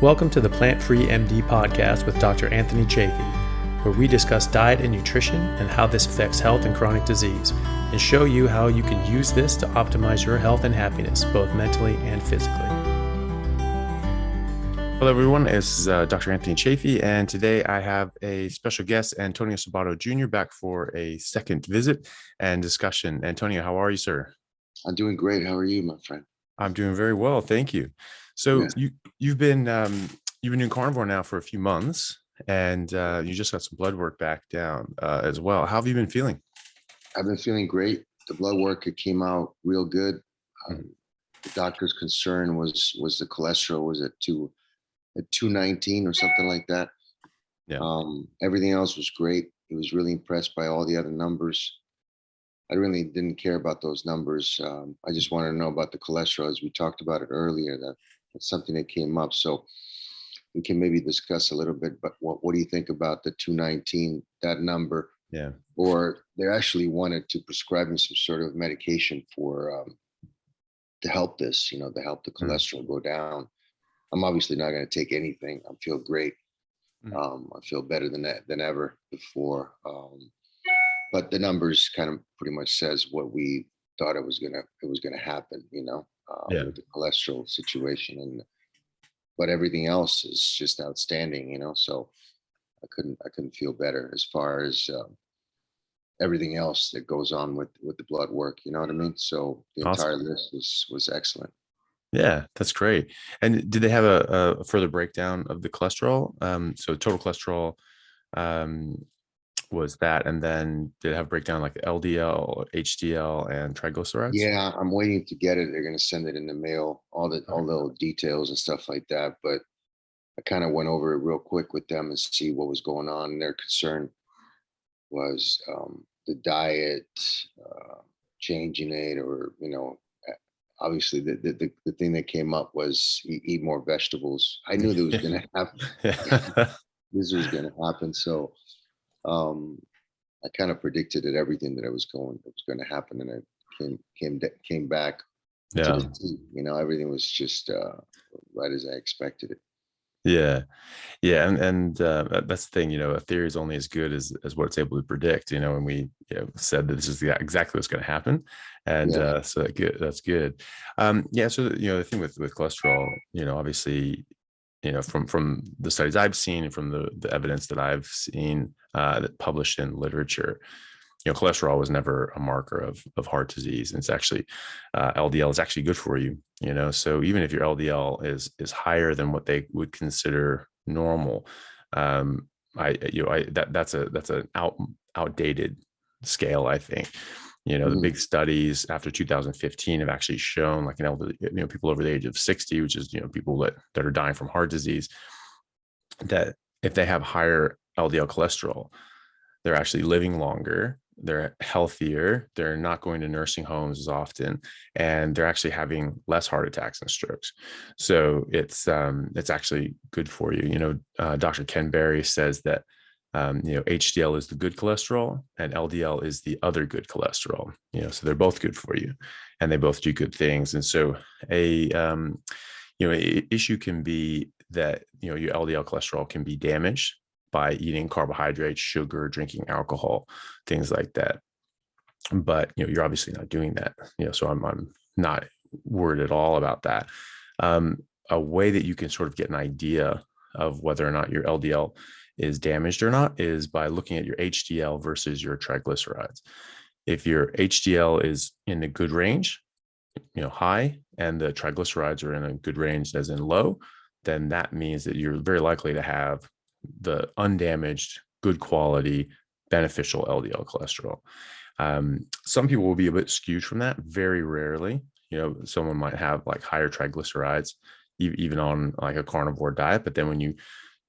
Welcome to the Plant-Free MD podcast with Dr. AnthonyChaffee, where we discuss diet and nutrition and how this affects health and chronic disease, and show you how you can use this to optimize your health and happiness, both mentally and physically. Hello, everyone. This is Dr. AnthonyChaffee, and today I have a special guest, Antonio Sabato Jr., back for a second visit and discussion. Antonio, how are you, sir? I'm doing great. How are you, my friend? I'm doing very well, thank you. So you've been doing carnivore now for a few months, and you just got some blood work back down as well. How have you been feeling? I've been feeling great. The blood work, it came out real good. The doctor's concern was the cholesterol was at 219 or something like that. Yeah. Everything else was great. He was really impressed by all the other numbers. I really didn't care about those numbers. I just wanted to know about the cholesterol, as we talked about it earlier. That's something that came up. So we can maybe discuss a little bit, but what do you think about the 219, that number? Yeah. Or they actually wanted to prescribe me some sort of medication for to help this, to help the cholesterol go down. I'm obviously not going to take anything. I feel great. I feel better than ever before. But the numbers kind of pretty much says what we thought it was gonna happen, with the cholesterol situation, but everything else is just outstanding, so I couldn't feel better as far as everything else that goes on with the blood work, you know what I mean? So the entire list was excellent. Yeah, that's great. And did they have a further breakdown of the cholesterol? So total cholesterol was that, and then did it have a breakdown like LDL, HDL, and triglycerides? Yeah, I'm waiting to get it. They're going to send it in the mail, all the little details and stuff like that. But I kind of went over it real quick with them and see what was going on. And their concern was the diet, changing it, or obviously the thing that came up was eat more vegetables. I knew that was going to happen. This was going to happen. So I kind of predicted it, everything that was going to happen, and it came back to the T. Everything was just right as I expected it. Yeah, and that's the thing. A theory is only as good as what it's able to predict. And we said that this is exactly what's going to happen, and so that's good. So the thing with cholesterol, obviously, from the studies I've seen and from the evidence that I've seen that published in literature, cholesterol was never a marker of heart disease. And it's actually LDL is actually good for you. So even if your LDL is higher than what they would consider normal, that's an outdated scale, I think. The big studies after 2015 have actually shown, like people over the age of 60, which is people that are dying from heart disease, that if they have higher LDL cholesterol, they're actually living longer, they're healthier, they're not going to nursing homes as often, and they're actually having less heart attacks and strokes. So it's actually good for you. Dr. Ken Berry says that HDL is the good cholesterol and LDL is the other good cholesterol, so they're both good for you and they both do good things. And so a issue can be that, your LDL cholesterol can be damaged by eating carbohydrates, sugar, drinking alcohol, things like that. But, you're obviously not doing that, so I'm not worried at all about that. A way that you can sort of get an idea of whether or not your LDL is damaged or not is by looking at your HDL versus your triglycerides. If your HDL is in a good range, high, and the triglycerides are in a good range as in low, then that means that you're very likely to have the undamaged, good quality, beneficial LDL cholesterol. Some people will be a bit skewed from that. Very rarely, someone might have like higher triglycerides, even on like a carnivore diet. But then when you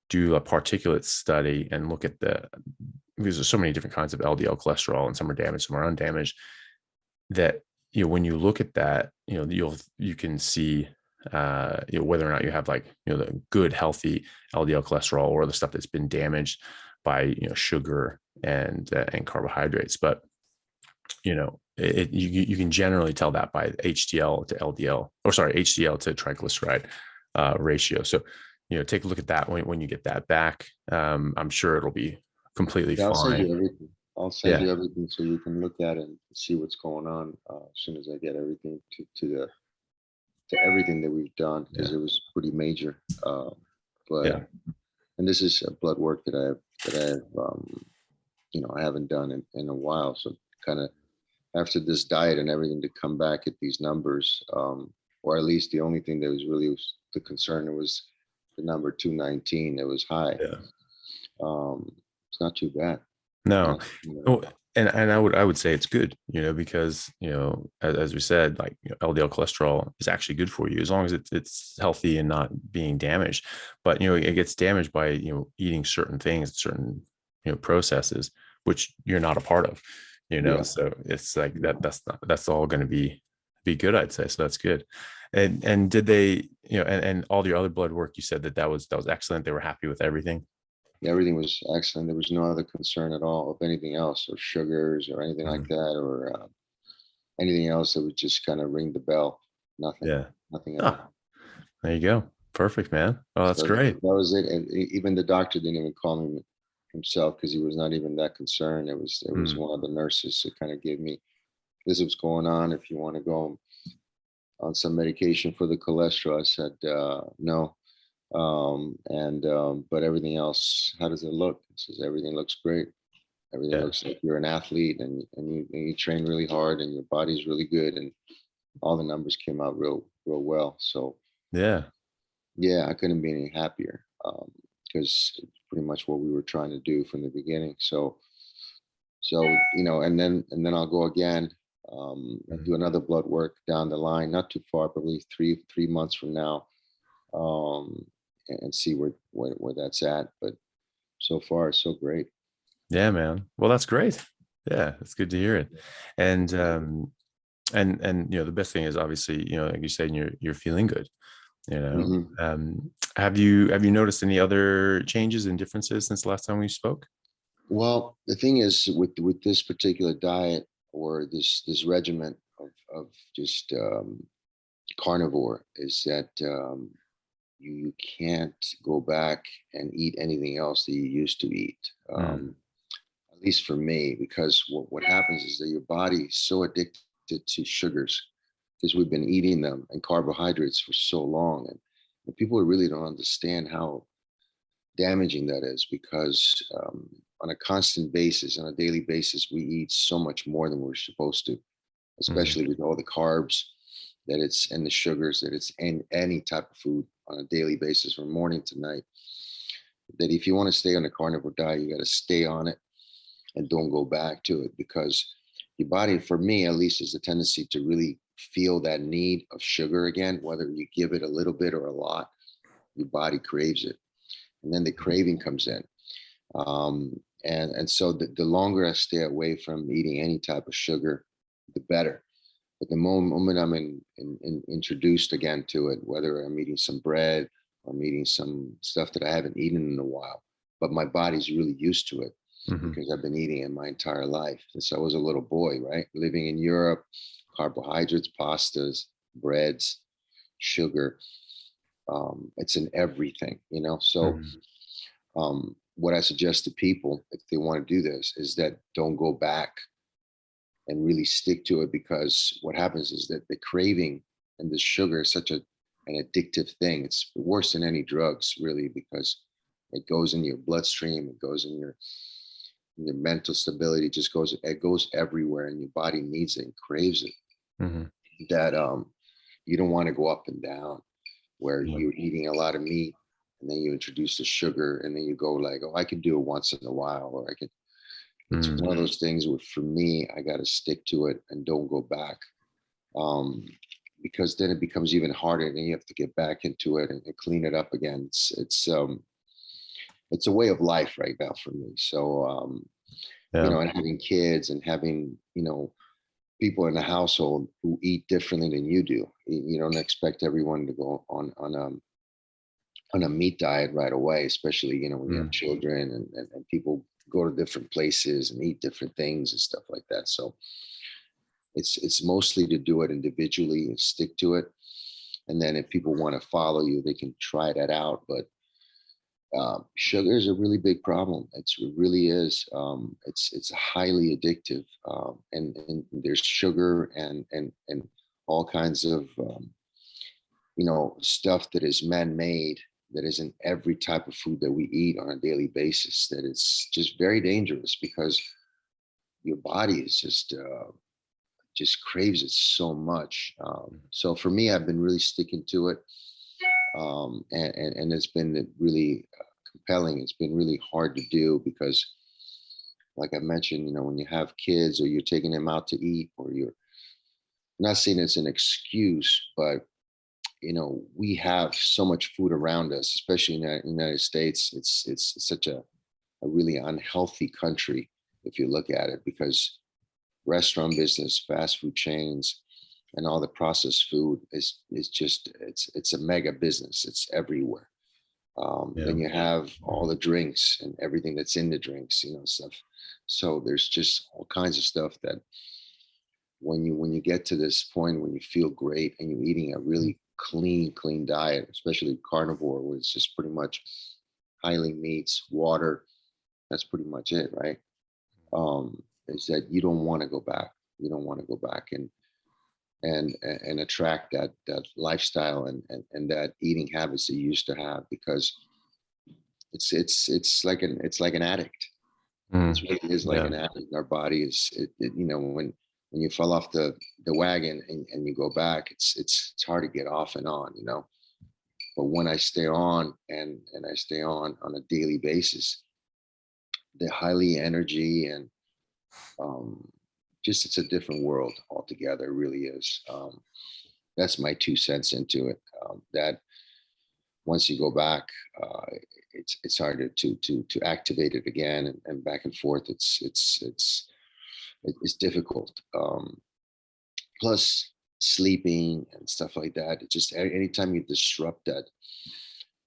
do a particulate study and look at because there's so many different kinds of LDL cholesterol, and some are damaged, some are undamaged, that when you look at that, you can see whether or not you have the good healthy LDL cholesterol or the stuff that's been damaged by sugar and carbohydrates. But you can generally tell that by HDL to LDL, HDL to triglyceride ratio. So take a look at that when you get that back. I'm sure it'll be completely Yeah, I'll send you fine. everything. I'll send Yeah. you everything so you can look at it and see what's going on as soon as I get everything to everything that we've done, because Yeah. it was pretty major. But Yeah. and this is blood work that I haven't done in a while. So kind of after this diet and everything to come back at these numbers, or at least the only thing that was the concern, it was the number 219. It was high. Yeah. It's not too bad. No. Not, you know, Oh, and I would say it's good, because as we said, like LDL cholesterol is actually good for you as long as it's healthy and not being damaged. But it gets damaged by eating certain things, certain processes, which you're not a part of. Yeah. So it's like that's all going to be good, I'd say. So that's good. And did they, and all your other blood work, you said that was excellent. They were happy with everything. Everything was excellent. There was no other concern at all of anything else, or sugars, or anything like Mhm. that, or anything else that would just kind of ring the bell. Nothing, Yeah. nothing at all. Ah, there you go. Perfect, man. Oh, that's So that great. was it. And even the doctor didn't even call me himself, because he was not even that concerned. It was Mm, one of the nurses that kind of gave me, this is what's going on. If you want to go on some medication for the cholesterol, I said no. But everything else, how does it look? He says everything looks great. Everything yeah. looks like you're an athlete, and you train really hard, and your body's really good, and all the numbers came out real well. So Yeah. yeah, I couldn't be any happier, because it's pretty much what we were trying to do from the beginning. So and then I'll go again, and Mhm. do another blood work down the line, not too far, probably three months from now, um, and see where that's at. But so far, so great. Yeah, man. Well, that's great. Yeah, it's good to hear it. And the best thing is obviously, like you said, you're feeling good, you know. Mhm. Have you noticed any other changes and differences since the last time we spoke? Well, the thing is with this particular diet, or this regimen of just carnivore, is that you can't go back and eat anything else that you used to eat. Mm, At least for me, because what happens is that your body is so addicted to sugars, because we've been eating them and carbohydrates for so long, and people really don't understand how damaging that is, because on a constant basis, on a daily basis, we eat so much more than we're supposed to, mhm, especially with all the carbs that it's and the sugars that it's in any type of food on a daily basis from morning to night. That if you want to stay on the carnivore diet, you got to stay on it and don't go back to it, because your body, for me at least, is a tendency to really feel that need of sugar again, whether you give it a little bit or a lot. Your body craves it, and then the craving comes in. So the longer I stay away from eating any type of sugar, the better. But the moment I'm introduced again to it, whether I'm eating some bread or I'm eating some stuff that I haven't eaten in a while, but my body's really used to it, mhm. because I've been eating it my entire life since I was a little boy, right? Living in Europe, carbohydrates, pastas, breads, sugar. It's in everything. So Mhm. what I suggest to people, if they want to do this, is that don't go back and really stick to it, because what happens is that the craving and the sugar is such an addictive thing. It's worse than any drugs, really, because it goes in your bloodstream, it goes in your mental stability, it goes everywhere, and your body needs it and craves it. Mhm. That you don't want to go up and down, where Yeah. you're eating a lot of meat, and then you introduce the sugar, and then you go like, oh, I can do it once in a while, or I can. It's Mm, one of those things where, for me, I got to stick to it and don't go back, um, because then it becomes even harder, and then you have to get back into it and clean it up again. It's a way of life right now for me. So yeah. and having kids, and having people in the household who eat differently than you do. You don't expect everyone to go on a meat diet right away, especially when you have Mm, children, and people go to different places and eat different things and stuff like that. So it's mostly to do it individually and stick to it. And then if people want to follow you, they can try that out. But Sugar is a really big problem. It really is. It's highly addictive, and there's sugar and all kinds of stuff that is man-made, that is in every type of food that we eat on a daily basis. That it's just very dangerous because your body is just craves it so much. So for me, I've been really sticking to it, and it's been really compelling. It's been really hard to do because, like I mentioned, when you have kids or you're taking them out to eat, or you're not saying it's an excuse, but we have so much food around us, especially in the United States. It's such a really unhealthy country if you look at it, because restaurant business, fast food chains, and all the processed food is just it's a mega business. It's everywhere. Then you have all the drinks and everything that's in the drinks, stuff. So there's just all kinds of stuff that when you get to this point when you feel great and you're eating a really clean diet, especially carnivore, where it's just pretty much highly meats, water. That's pretty much it, right? Is that you don't want to go back. You don't want to go back and attract that lifestyle and that eating habits that you used to have, because it's like an addict. It really is like an addict. Our body is when you fall off the wagon and you go back, it's hard to get off and on, But when I stay on and I stay on a daily basis, the highly energy and just it's a different world altogether. It really is. That's my 2 cents into it. That once you go back, it's harder to activate it again and back and forth. It's difficult. Plus sleeping and stuff like that. It just anytime you disrupt that,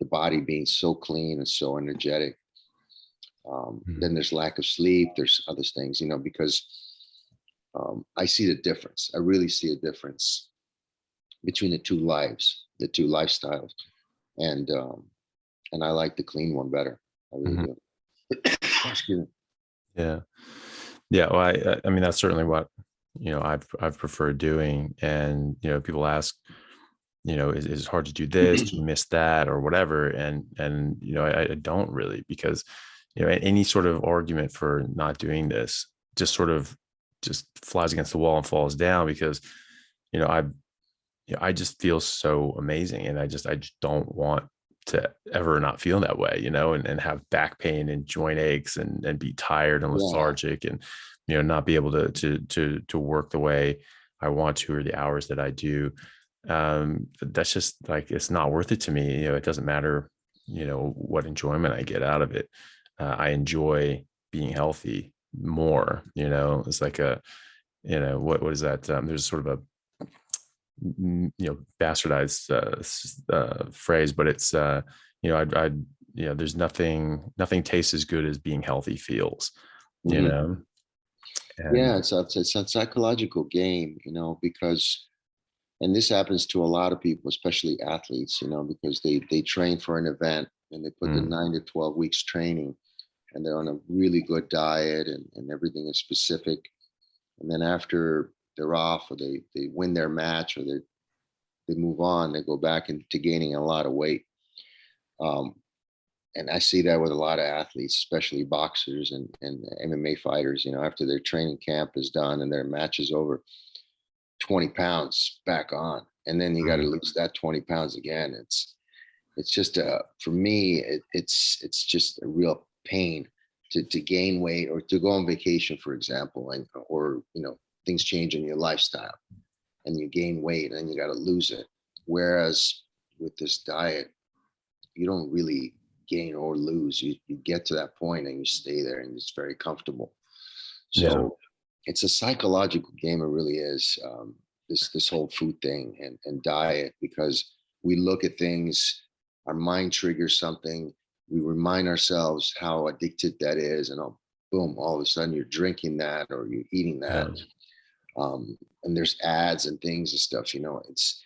the body being so clean and so energetic, then there's lack of sleep. There's other things, because I see the difference. I really see a difference between the two lives, the two lifestyles, and I like the clean one better. I really do. Excuse me. Yeah. Well, I mean, that's certainly what, I've preferred doing. And, people ask, is it hard to do this? Do you miss that or whatever? And, I don't really, because, any sort of argument for not doing this just flies against the wall and falls down, because, I just feel so amazing. And I just don't want to ever not feel that way, and have back pain and joint aches and be tired and lethargic and, not be able to work the way I want to, or the hours that I do. That's just like, it's not worth it to me. It doesn't matter, what enjoyment I get out of it. I enjoy being healthy more, it's like what is that? There's sort of a, bastardized phrase, but it's there's nothing tastes as good as being healthy feels, And, it's a psychological game, because, and this happens to a lot of people, especially athletes, because they train for an event and they put the 9 to 12 weeks training, and they're on a really good diet and everything is specific. And then after they're off, or they win their match, or they move on, they go back into gaining a lot of weight. And I see that with a lot of athletes, especially boxers and MMA fighters, after their training camp is done and their match is over, 20 pounds back on. And then you got to lose that 20 pounds again. It's just for me, it's just a real pain to gain weight or to go on vacation, for example, or things change in your lifestyle and you gain weight and you got to lose it. Whereas with this diet, you don't really gain or lose. You get to that point and you stay there, and it's very comfortable. So it's a psychological game. It really is. This whole food thing and diet, because we look at things, our mind triggers something, we remind ourselves how addicted that is, and boom, all of a sudden you're drinking that or you're eating that. And there's ads and things and stuff, it's,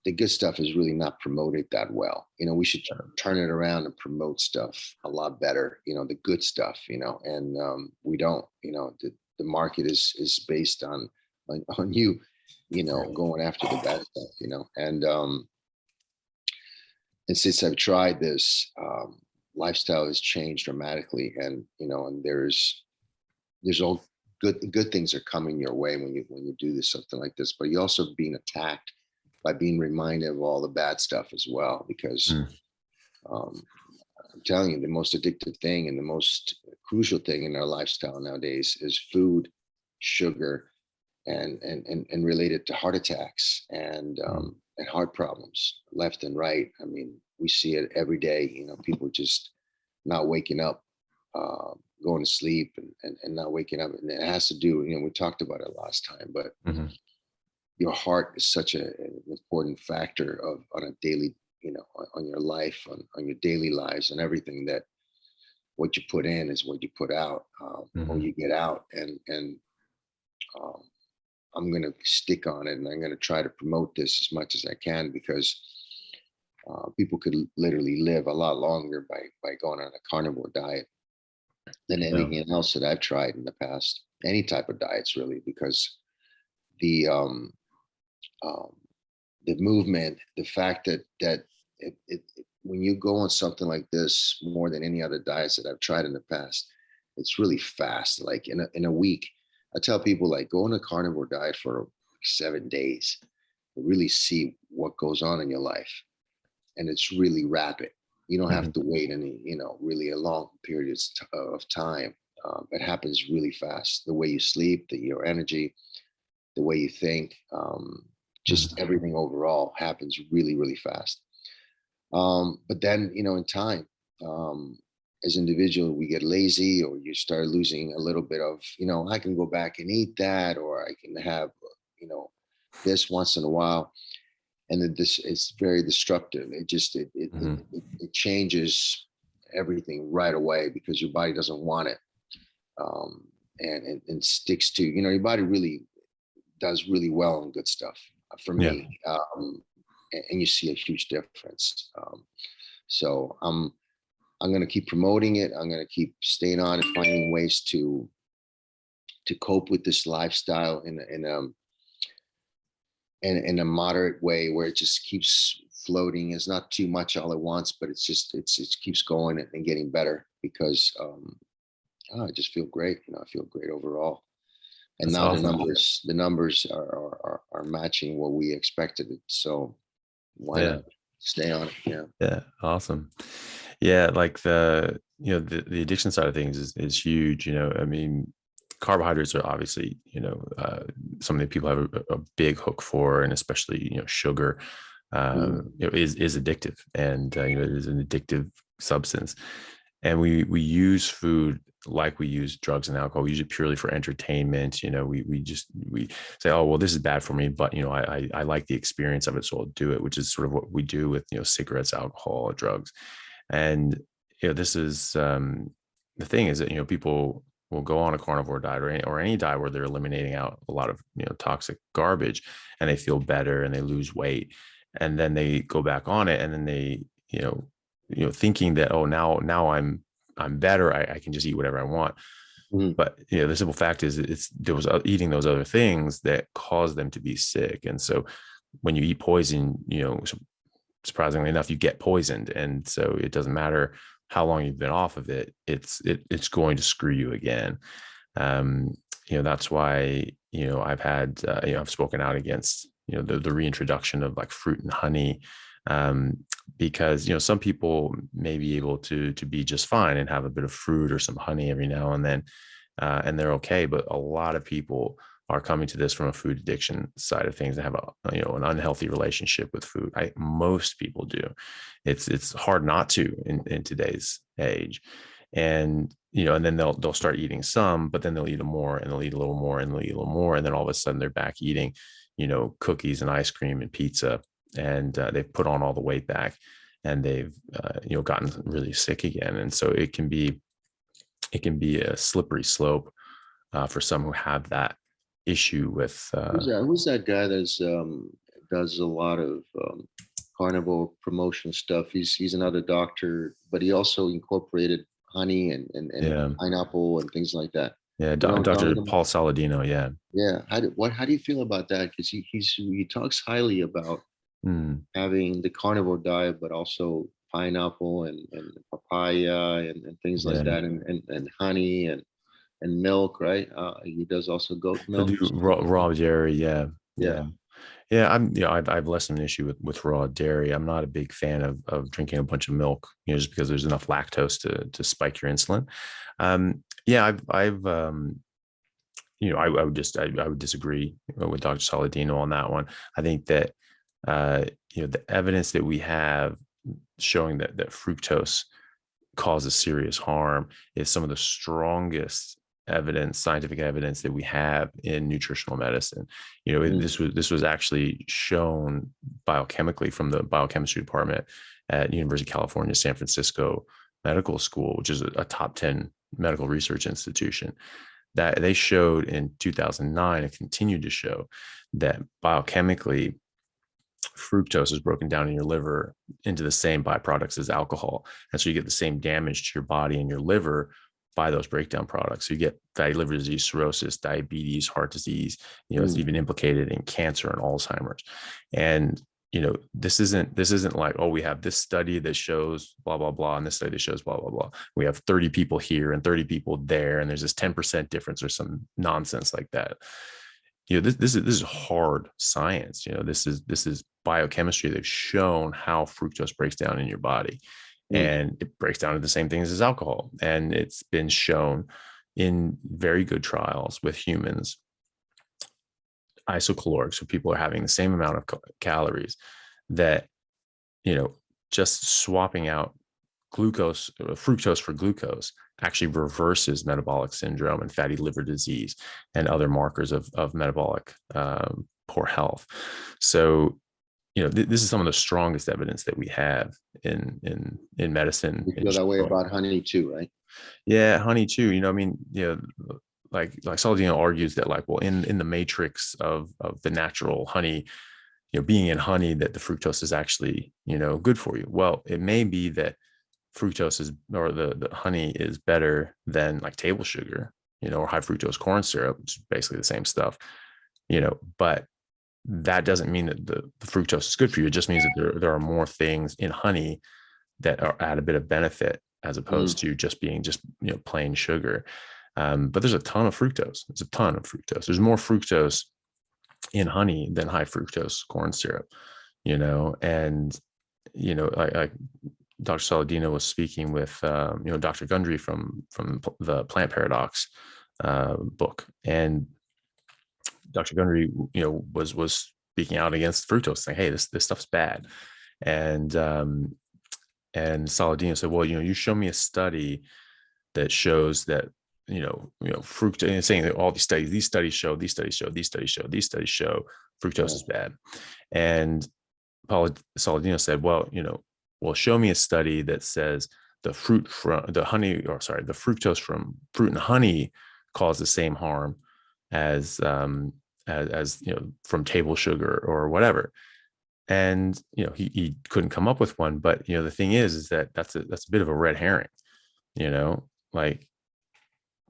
the good stuff is really not promoted that well. We should turn it around and promote stuff a lot better, the good stuff, and we don't, the market is based on you, going after the bad stuff, and since I've tried this, lifestyle has changed dramatically, and there's all good things are coming your way when you do this, something like this, but you're also being attacked by being reminded of all the bad stuff as well, because I'm telling you, the most addictive thing and the most crucial thing in our lifestyle nowadays is food, sugar, and related to heart attacks and heart problems left and right. I mean, we see it every day, people just not waking up, going to sleep and not waking up. And it has to do, we talked about it last time, but your heart is such an important factor on a daily, on your life, on your daily lives and everything, that what you put in is what you put out, or you get out. And I'm going to stick on it, and I'm going to try to promote this as much as I can, because people could literally live a lot longer by going on a carnivore diet than anything else that I've tried in the past. Any type of diets, really, because the movement, the fact that when you go on something like this, more than any other diets that I've tried in the past, it's really fast. Like in a week, I tell people, like, go on a carnivore diet for 7 days to really see what goes on in your life. And it's really rapid. You don't have to wait any, really a long period of time. It happens really fast. The way you sleep, your energy, the way you think, just everything overall happens really, really fast. But then, in time, as individual, we get lazy, or you start losing a little bit of, I can go back and eat that, or I can have, this once in a while. And then it's very destructive. It just, it changes everything right away, because your body doesn't want it. And sticks to, your body really does really well on good stuff for me. And you see a huge difference. So I'm going to keep promoting it. I'm going to keep staying on and finding ways to cope with this lifestyle in a moderate way, where it just keeps floating. It's not too much all at once, but it keeps going and getting better, because I just feel great. I feel great overall. And That's now awesome. the numbers are matching what we expected. So why not stay on it? Yeah. Awesome. Yeah. Like the addiction side of things is huge. I mean, carbohydrates are obviously, something that people have a big hook for, and especially, sugar, is addictive, and, it is an addictive substance. And we use food like we use drugs and alcohol. We use it purely for entertainment. We say, oh, well, this is bad for me, but, I like the experience of it, so I'll do it, which is sort of what we do with, cigarettes, alcohol, drugs. And, this is, the thing is that, people will go on a carnivore diet or any diet where they're eliminating out a lot of, toxic garbage, and they feel better and they lose weight. And then they go back on it, and then they, thinking that, oh, now I'm better, I can just eat whatever I want. But the simple fact is, it's those eating those other things that cause them to be sick. And so when you eat poison, surprisingly enough, you get poisoned. And so it doesn't matter how long you've been off of it, it's going to screw you again. That's why, I've had, I've spoken out against, the reintroduction of like fruit and honey, because, some people may be able to be just fine and have a bit of fruit or some honey every now and then, and they're okay. But a lot of people are coming to this from a food addiction side of things and have an unhealthy relationship with food. Most people do. It's hard not to in today's age. And, and then they'll start eating some, but then they'll eat more, and they'll eat a little more, and they'll eat a little more. And then all of a sudden they're back eating, cookies and ice cream and pizza, and they've put on all the weight back, and they've, gotten really sick again. And so it can be a slippery slope for some who have that issue with who's that guy that's does a lot of carnivore promotion stuff. He's another doctor, but he also incorporated honey and pineapple and things like that. Yeah, You know what I'm Dr. talking about? Paul Saladino. Yeah. Yeah. How do you feel about that? Because he talks highly about having the carnivore diet, but also pineapple and papaya and things like that, and honey and milk, right? He does also goat I milk. do raw dairy. Yeah. Yeah. Yeah, I've less of an issue with raw dairy. I'm not a big fan of drinking a bunch of milk, just because there's enough lactose to spike your insulin. Yeah, I would disagree with Dr. Saladino on that one. I think that the evidence that we have showing that fructose causes serious harm is some of the strongest scientific evidence that we have in nutritional medicine. This was actually shown biochemically from the biochemistry department at University of California, San Francisco Medical School, which is a top 10 medical research institution, that they showed in 2009 and continued to show that biochemically fructose is broken down in your liver into the same byproducts as alcohol. And so you get the same damage to your body and your liver by those breakdown products. So you get fatty liver disease, cirrhosis, diabetes, heart disease, it's even implicated in cancer and Alzheimer's. And, this isn't like, oh, we have this study that shows blah, blah, blah, and this study that shows blah, blah, blah. We have 30 people here and 30 people there, and there's this 10% difference or some nonsense like that. This is hard science. This is biochemistry. They've shown how fructose breaks down in your body, and it breaks down to the same things as alcohol. And it's been shown in very good trials with humans, isocaloric, so people are having the same amount of calories, that just swapping out fructose for glucose actually reverses metabolic syndrome and fatty liver disease and other markers of metabolic poor health. So this is some of the strongest evidence that we have in medicine. You feel that way about honey too, right? Yeah, honey too. Like Saladino argues that, like, well, in the matrix of the natural honey, being in honey, that the fructose is actually, good for you. Well, it may be that fructose or the honey is better than like table sugar, or high fructose corn syrup, which is basically the same stuff, but that doesn't mean that the fructose is good for you. It just means that there are more things in honey that are add a bit of benefit, as opposed to just being plain sugar. But there's a ton of fructose. There's more fructose in honey than high fructose corn syrup, and, like Dr. Saladino was speaking with, Dr. Gundry from the Plant Paradox book. And Dr. Gundry, was speaking out against fructose, saying, hey, this stuff's bad. And Saladino said, well, you show me a study that shows that, fructose, and saying that all these studies show fructose is bad. And Saladino said, well, show me a study that says the fructose from fruit and honey cause the same harm as from table sugar or whatever. And he couldn't come up with one. But the thing is that that's a bit of a red herring. Like,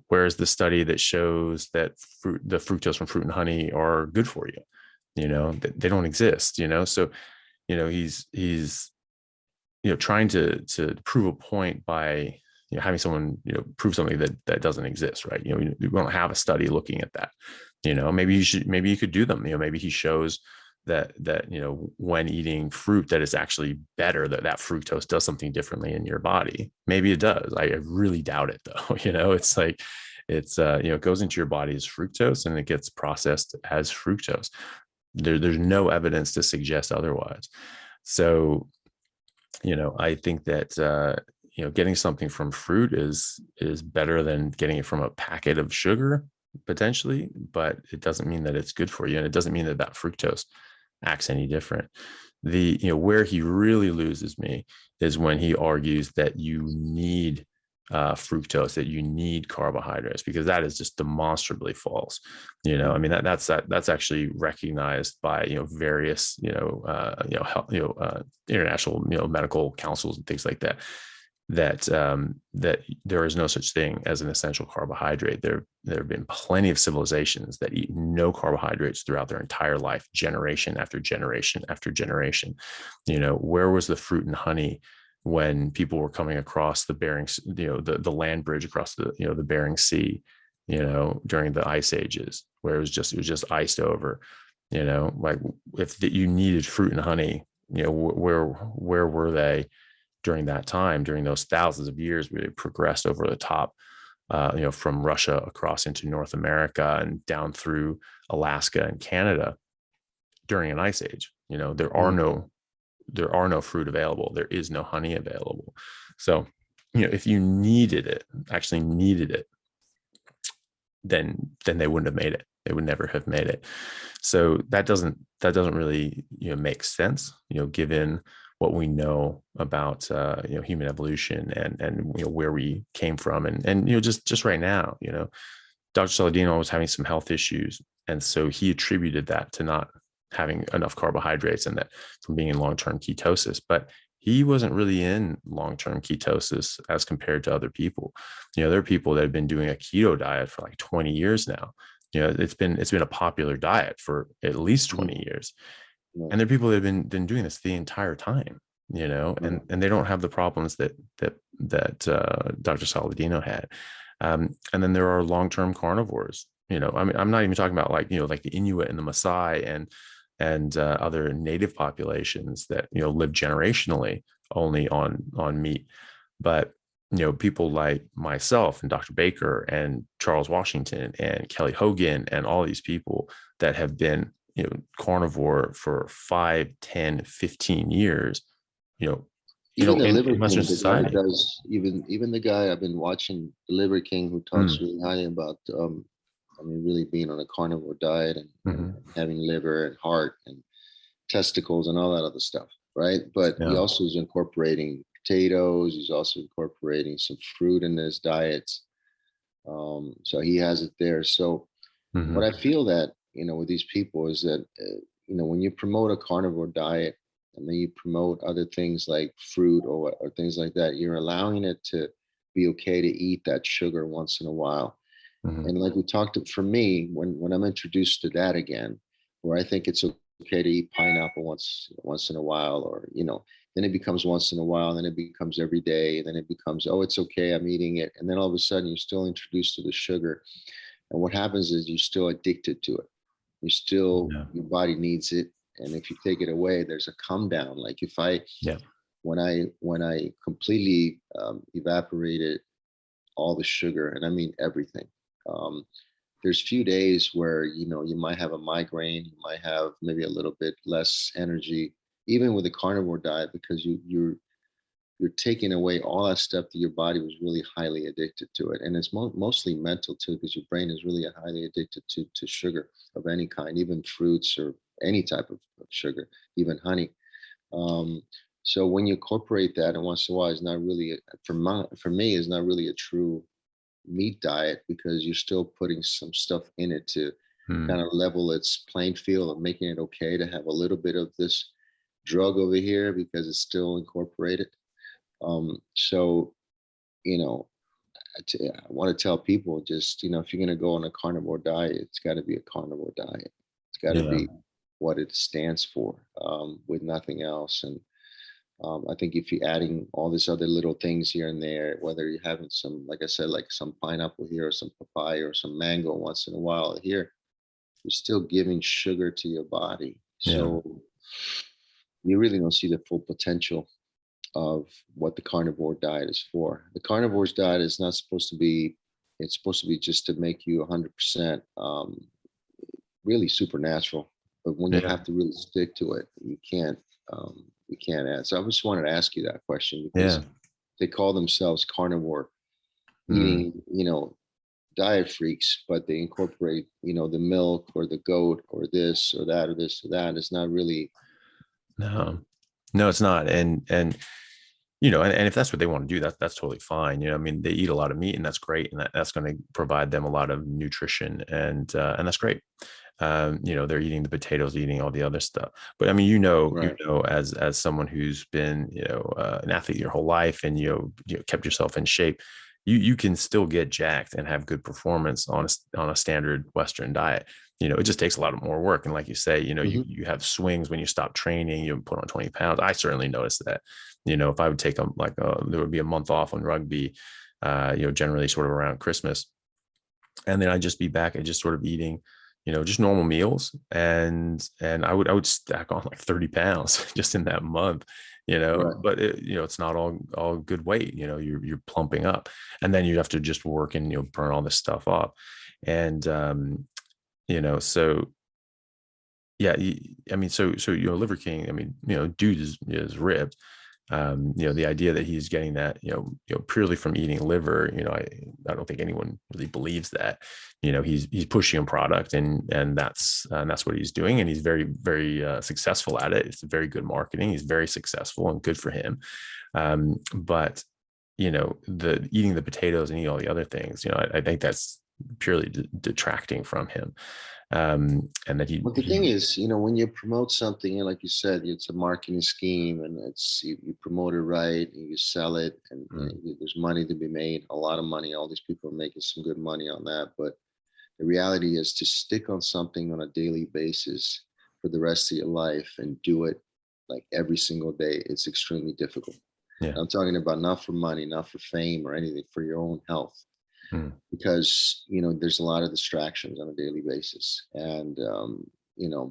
where's the study that shows that the fructose from fruit and honey are good for you? They don't exist. So he's trying to prove a point by having someone prove something that doesn't exist, right? We don't have a study looking at that. Maybe you could do them. Maybe he shows that when eating fruit, that it's actually better, that fructose does something differently in your body. Maybe it does. I really doubt it, though. It's like it goes into your body as fructose and it gets processed as fructose. There's no evidence to suggest otherwise. So I think that getting something from fruit is better than getting it from a packet of sugar, potentially, but it doesn't mean that it's good for you, and it doesn't mean that fructose acts any different. Where he really loses me is when he argues that you need fructose, that you need carbohydrates, because that is just demonstrably false. I mean, that's actually recognized by, various, health, international, medical councils and things like that, that there is no such thing as an essential carbohydrate. There have been plenty of civilizations that eat no carbohydrates throughout their entire life, generation after generation after generation. Where was the fruit and honey when people were coming across the Bering, the land bridge across the Bering Sea, during the ice ages, where it was just iced over? Like, if you needed fruit and honey, where were they during that time, during those thousands of years we progressed over the top, from Russia across into North America and down through Alaska and Canada during an ice age? There are no fruit available. There is no honey available. So, if you actually needed it, then they wouldn't have made it. They would never have made it. So that doesn't really, make sense, given what we know about, human evolution and where we came from. And just right now, Dr. Saladino was having some health issues. And so he attributed that to not having enough carbohydrates, and that from being in long-term ketosis. But he wasn't really in long-term ketosis as compared to other people. There are people that have been doing a keto diet for like 20 years now. It's been a popular diet for at least 20 years. And there are people that have been doing this the entire time, and they don't have the problems that Dr. Saladino had. And then there are long-term carnivores. I mean, I'm not even talking about like the Inuit and the Maasai and other native populations that live generationally only on meat, but people like myself and Dr. Baker and Charles Washington and Kelly Hogan and all these people that have been carnivore for 5, 10, 15 years, even the Liver in Western King, society. the guy does, even the guy I've been watching, the Liver King, who talks really highly about really being on a carnivore diet and having liver and heart and testicles and all that other stuff, right? But he also is incorporating potatoes. He's also incorporating some fruit in his diets. So he has it there. So what I feel that, with these people is that, when you promote a carnivore diet and then you promote other things like fruit or things like that, you're allowing it to be okay to eat that sugar once in a while. And like we talked, for me, when I'm introduced to that again, where I think it's okay to eat pineapple once in a while, or then it becomes once in a while, and then it becomes every day, and then it becomes, oh, it's okay, I'm eating it, and then all of a sudden you're still introduced to the sugar, and what happens is you're still addicted to it. Your body needs it, and if you take it away, there's a come down. Like when I completely evaporated all the sugar, and I mean everything. There's few days where you might have a migraine, you might have maybe a little bit less energy, even with a carnivore diet, because you're taking away all that stuff that your body was really highly addicted to it, and it's mostly mental too, because your brain is really highly addicted to sugar of any kind, even fruits or any type of sugar, even honey. So when you incorporate that, and once in a while, is not really for me is not really a true meat diet, because you're still putting some stuff in it to kind of level its playing field of making it okay to have a little bit of this drug over here because it's still incorporated. So, I want to tell people, just, if you're going to go on a carnivore diet, it's got to be a carnivore diet. It's got to be what it stands for, with nothing else. And I think if you're adding all these other little things here and there, whether you're having some, like I said, like some pineapple here or some papaya or some mango once in a while here, you're still giving sugar to your body. So you really don't see the full potential of what the carnivore diet is for. The carnivore's diet is not supposed to be, it's supposed to be just to make you 100% really supernatural. But when you have to really stick to it, you can't add. So I just wanted to ask you that question, because they call themselves carnivore eating, diet freaks, but they incorporate, the milk or the goat or this or that or this or that. It's not really. No, it's not. And and if that's what they want to do, that's totally fine. I mean, they eat a lot of meat, and that's great, and that's going to provide them a lot of nutrition, and that's great. They're eating the potatoes, eating all the other stuff. But I mean, Right. as someone who's been, an athlete your whole life, and kept yourself in shape, you can still get jacked and have good performance on a standard Western diet. It just takes a lot of more work. And like you say, you have swings when you stop training, you put on 20 pounds. I certainly noticed that. If I would take there would be a month off on rugby, generally sort of around Christmas. And then I'd just be back and just sort of eating, just normal meals. And I would stack on like 30 pounds just in that month, Right. but it's not all good weight, you're plumping up, and then you have to just work and, burn all this stuff off. And, so yeah, I mean, so Liver King, I mean, dude is ripped. The idea that he's getting that, purely from eating liver, I don't think anyone really believes that. He's pushing a product, and that's what he's doing, and he's very, very successful at it. It's very good marketing. He's very successful, and good for him. But the eating the potatoes and eating all the other things, I think that's purely detracting from him. And that But the thing is, when you promote something, and like you said, it's a marketing scheme, and you promote it right, and you sell it, and there's money to be made, a lot of money. All these people are making some good money on that. But the reality is, to stick on something on a daily basis for the rest of your life and do it like every single day, it's extremely difficult. Yeah. I'm talking about not for money, not for fame or anything, for your own health. Because there's a lot of distractions on a daily basis, and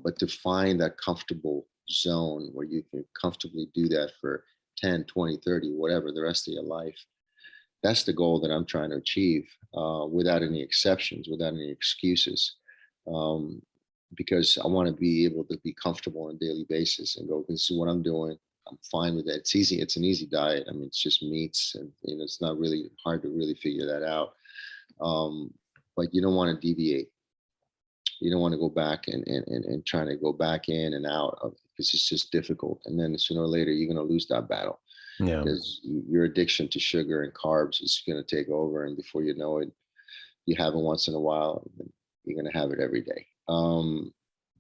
but to find that comfortable zone where you can comfortably do that for 10, 20, 30, whatever, the rest of your life, that's the goal that I'm trying to achieve, without any exceptions, without any excuses, because I want to be able to be comfortable on a daily basis and go, this is what I'm doing, I'm fine with it. It's easy. It's an easy diet. I mean, it's just meats, and it's not really hard to really figure that out. But you don't want to deviate. You don't want to go back and trying to go back in and out of it, because it's just difficult. And then sooner or later, you're going to lose that battle, Yeah. because your addiction to sugar and carbs is going to take over. And before you know it, you have it once in a while, and you're going to have it every day.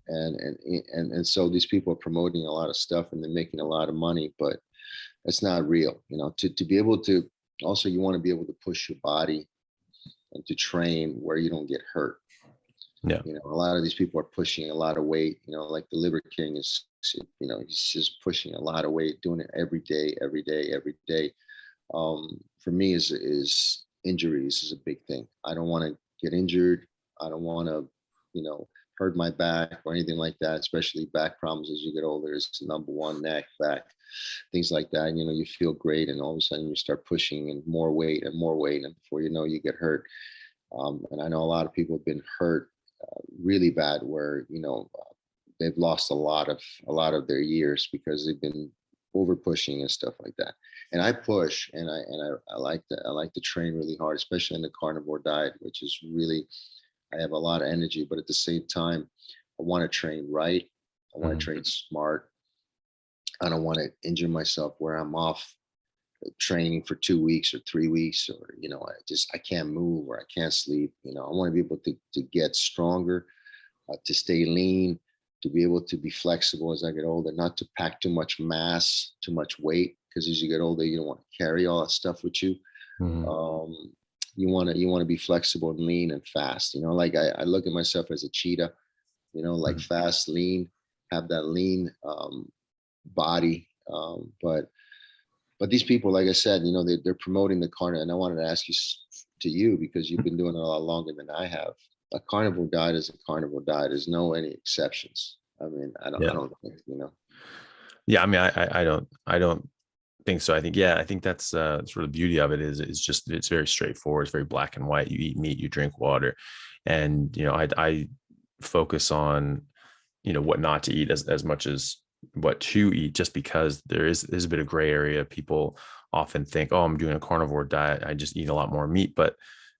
And so these people are promoting a lot of stuff, and they're making a lot of money, but it's not real. To be able to, also, you want to be able to push your body and to train where you don't get hurt. Yeah. A lot of these people are pushing a lot of weight, like the Liver King is, he's just pushing a lot of weight, doing it every day, every day, every day. For me, is injuries is a big thing. I don't want to get injured. I don't want to, hurt my back or anything like that, especially back problems as you get older is number one, neck, back, things like that. You feel great, and all of a sudden you start pushing and more weight, and before you know, you get hurt. And I know a lot of people have been hurt really bad, where they've lost a lot of their years because they've been over pushing and stuff like that. And I push, and I like to train really hard, especially in the carnivore diet, which is really, I have a lot of energy, but at the same time, I want to train right. I want to train smart. I don't want to injure myself where I'm off training for 2 weeks or 3 weeks, or I can't move, or I can't sleep. I want to be able to get stronger, to stay lean, to be able to be flexible as I get older, not to pack too much mass, too much weight, because as you get older, you don't want to carry all that stuff with you. You want to be flexible and lean and fast. Like I look at myself as a cheetah, like fast, lean, have that lean body. But these people, like I said, they're promoting the carnivore. And I wanted to ask you, because you've been doing it a lot longer than I have. A carnivore diet is a carnivore diet. There's no any exceptions. I mean, I don't think, Yeah. I mean, I don't think so. I think that's sort of the beauty of it is just, it's very straightforward. It's very black and white. You eat meat, you drink water. And, I focus on, what not to eat as much as what to eat, just because there's a bit of gray area. People often think, oh, I'm doing a carnivore diet, I just eat a lot more meat. But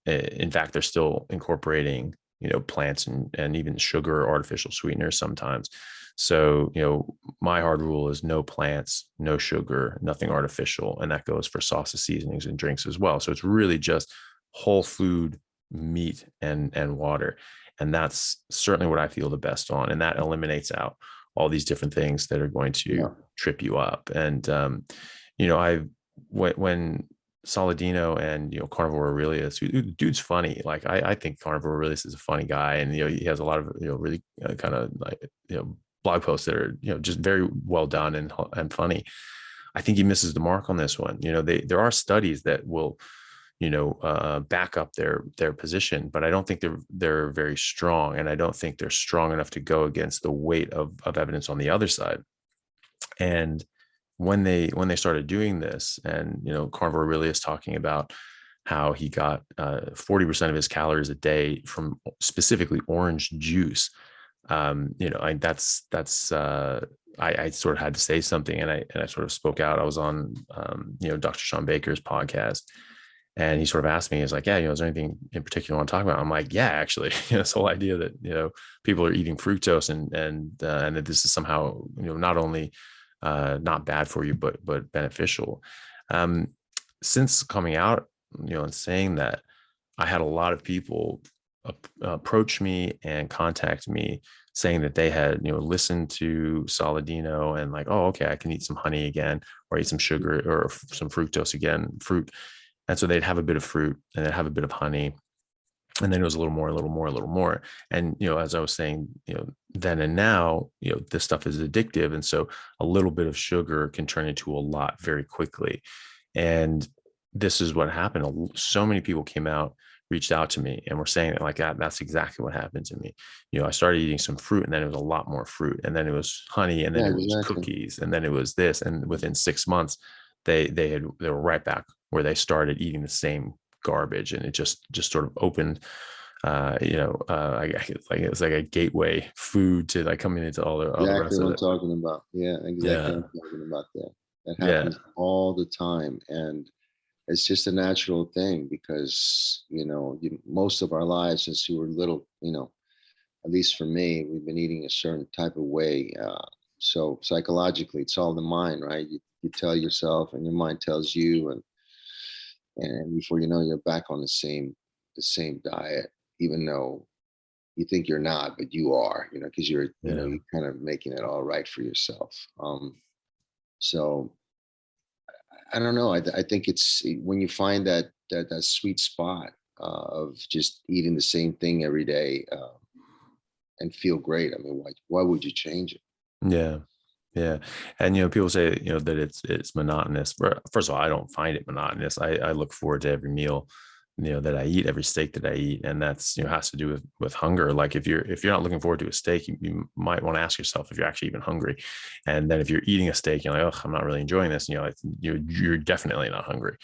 in fact, they're still incorporating plants and even sugar or artificial sweeteners sometimes. So, my hard rule is no plants, no sugar, nothing artificial. And that goes for sauces, seasonings, and drinks as well. So it's really just whole food, meat, and water. And that's certainly what I feel the best on. And that eliminates out all these different things that are going to trip you up. And, when Saladino and Carnivore Aurelius, dude's funny. Like I think Carnivore Aurelius is a funny guy, and he has a lot of really kind of like blog posts that are just very well done and funny. I think he misses the mark on this one. There are studies that will back up their position, but I don't think they're very strong, and I don't think they're strong enough to go against the weight of evidence on the other side. And when they started doing this, and Carnivore Aurelius talking about how he got 40% of his calories a day from specifically orange juice, I sort of had to say something, and I sort of spoke out. I was on Dr. Sean Baker's podcast, and he sort of asked me, he's like, yeah, is there anything in particular you want to talk about? I'm like, yeah, actually, this whole idea that people are eating fructose and that this is somehow not only not bad for you but beneficial. Since coming out and saying that, I had a lot of people approach me and contact me saying that they had listened to Saladino and like, oh, okay, I can eat some honey again, or eat some sugar or some fructose again, fruit. And so they'd have a bit of fruit and they'd have a bit of honey, and then it was a little more. And as I was saying, then and now, this stuff is addictive, and so a little bit of sugar can turn into a lot very quickly. And this is what happened. So many people came out, reached out to me, and were saying that like that's exactly what happened to me. I started eating some fruit, and then it was a lot more fruit, and then it was honey, and then it was cookies, and then it was this, and within 6 months, they were right back where they started eating the same garbage, and it just sort of opened it's like a gateway food to like coming into all the rest of it. Exactly what I'm talking about. Yeah, exactly what I'm talking about there. That happens all the time, and it's just a natural thing because most of our lives since we were little, at least for me, we've been eating a certain type of way. So psychologically, it's all the mind, right? You tell yourself, and your mind tells you, and before you know, you're back on the same diet, even though you think you're not, but you are, because you're kind of making it all right for yourself. So I don't know. I think it's when you find that sweet spot of just eating the same thing every day and feel great. I mean, why would you change it? Yeah. Yeah. And, people say, that it's monotonous. First of all, I don't find it monotonous. I look forward to every meal, that I eat, every steak that I eat. And that's, has to do with hunger. Like if you're not looking forward to a steak, you might want to ask yourself if you're actually even hungry. And then if you're eating a steak, you're like, oh, I'm not really enjoying this. You're definitely not hungry.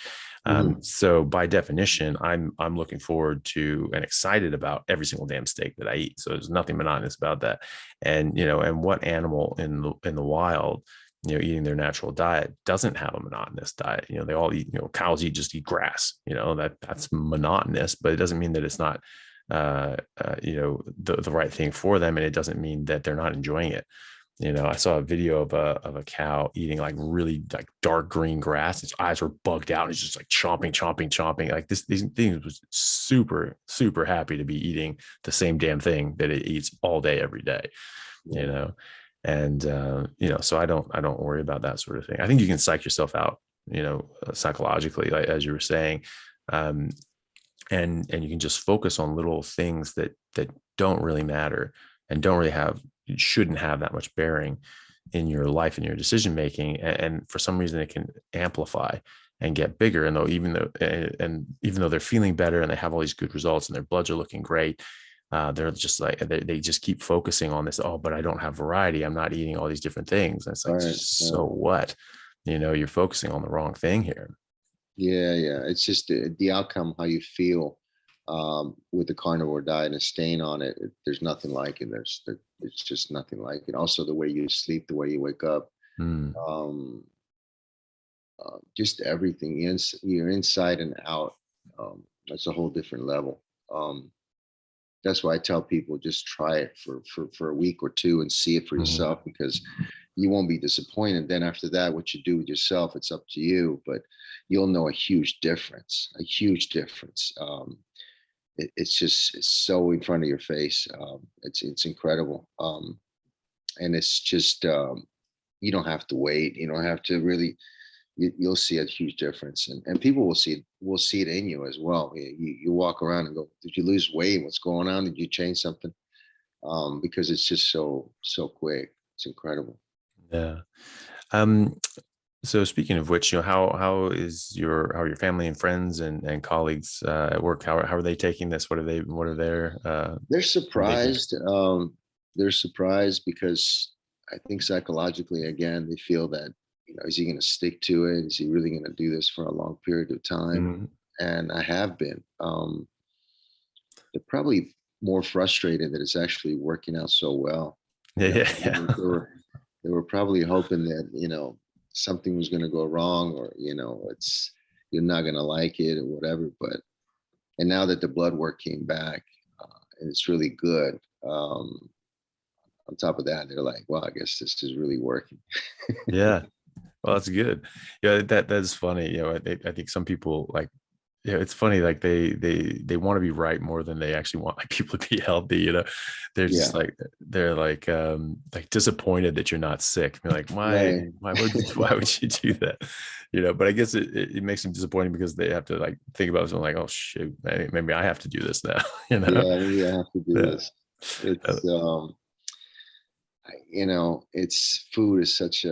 So by definition, I'm looking forward to and excited about every single damn steak that I eat. So there's nothing monotonous about that. And, and what animal in the wild, eating their natural diet doesn't have a monotonous diet. They all eat, cows just eat grass, that's monotonous, but it doesn't mean that it's not, the right thing for them. And it doesn't mean that they're not enjoying it. I saw a video of a cow eating like really like dark green grass. Its eyes were bugged out. It's just like chomping. Like these things was super, super happy to be eating the same damn thing that it eats all day, every day, And, so I don't worry about that sort of thing. I think you can psych yourself out, psychologically, like, as you were saying, and you can just focus on little things that don't really matter and shouldn't have that much bearing in your life and your decision making. And for some reason, it can amplify and get bigger. And even though they're feeling better and they have all these good results and their bloods are looking great, they're just like, they just keep focusing on this. Oh, but I don't have variety. I'm not eating all these different things. And it's like, so what? You're focusing on the wrong thing here. Yeah. It's just the outcome, how you feel with the carnivore diet and staying on it. There's nothing like it. It's just nothing like it. Also, the way you sleep, the way you wake up, just everything. You're inside and out. That's a whole different level. that's why I tell people just try it for a week or two and see it for yourself, because you won't be disappointed. Then after that, what you do with yourself, it's up to you, but you'll know a huge difference, it's so in front of your face. It's incredible. And it's just, you don't have to wait. You don't have to really, you'll see a huge difference, and people will see it in you as well. You walk around and go, did you lose weight? What's going on? Did you change something? Because it's just so quick. It's incredible. Yeah. So speaking of which, how are your family and friends and colleagues at work? How are they taking this? What are their They're surprised. They're surprised because I think psychologically, again, they feel that, is he going to stick to it? Is he really going to do this for a long period of time? And I have been. They're probably more frustrated that it's actually working out so well. Yeah. They were probably hoping that, something was going to go wrong, or, you're not going to like it or whatever. And now that the blood work came back, and it's really good. On top of that, they're like, well, I guess this is really working. Yeah. Well, that's good. Yeah, that's funny. I think some people it's funny, like they want to be right more than they actually want people to be healthy. They're just like disappointed that you're not sick. You're like, why would you do that? But I guess it makes them disappointed because they have to think about something like, oh shoot, maybe I have to do this now. Yeah, maybe I have to do this. It's food is such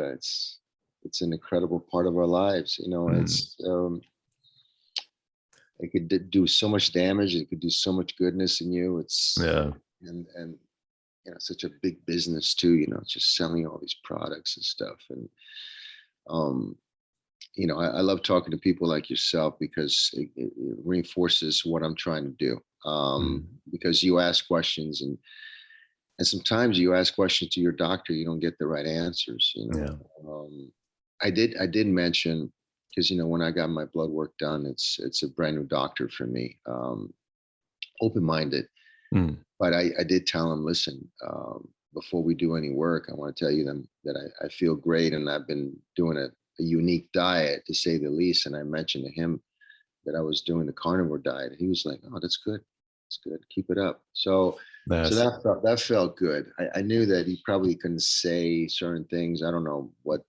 it's an incredible part of our lives. It's it could do so much damage. It could do so much goodness in you. And such a big business too. Just selling all these products and stuff. And I love talking to people like yourself because it reinforces what I'm trying to do. Because you ask questions, and sometimes you ask questions to your doctor, you don't get the right answers. I did mention, because when I got my blood work done, it's a brand new doctor for me, open-minded. But I did tell him, listen, before we do any work, I want to tell you that I feel great, and I've been doing a unique diet, to say the least. And I mentioned to him that I was doing the carnivore diet. He was like, oh, that's good. It's good. Keep it up. So that felt good. I knew that he probably couldn't say certain things. I don't know what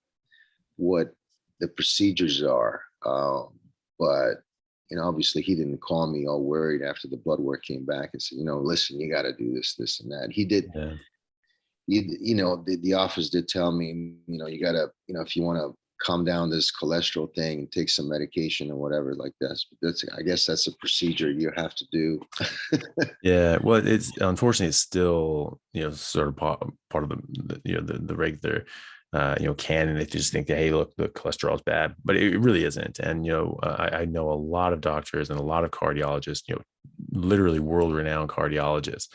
the procedures are, but obviously he didn't call me all worried after the blood work came back and said, listen, you got to do this and that. He did. The office did tell me, you got to, if you want to calm down this cholesterol thing and take some medication or whatever like this. But I guess that's a procedure you have to do. Yeah. Well, it's unfortunately it's still, sort of part of the regular, canon. They just think that, hey, look, the cholesterol is bad, but it really isn't. And, I know a lot of doctors and a lot of cardiologists, literally world-renowned cardiologists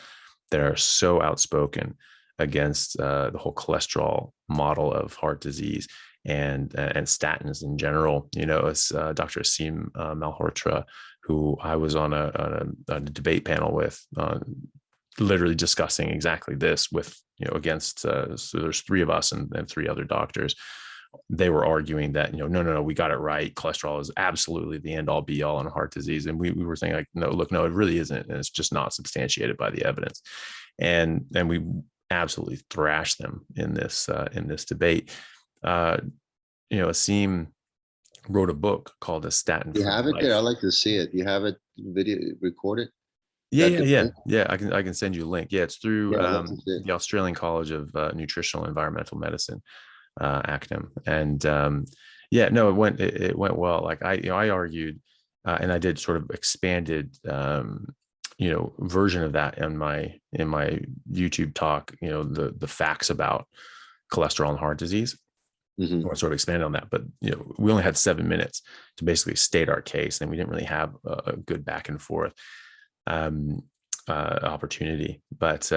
that are so outspoken against the whole cholesterol model of heart disease and statins in general. It's Dr. Asim Malhotra, who I was on a debate panel with, literally discussing exactly this with, against, so there's three of us and three other doctors. They were arguing that, no, we got it right. Cholesterol is absolutely the end all be all on heart disease. And we were saying no, it really isn't. And it's just not substantiated by the evidence. And we absolutely thrashed them in this debate. Asim wrote a book called A Statin. You have it there? I'd like to see it. You have it video recorded? Yeah. I can send you a link. Yeah, it's through the Australian College of Nutritional and Environmental Medicine, ACNEM. And it went well. Like I argued, and I did sort of expanded version of that in my YouTube talk, the facts about cholesterol and heart disease. Or sort of expanded on that, but we only had 7 minutes to basically state our case, and we didn't really have a good back and forth opportunity. But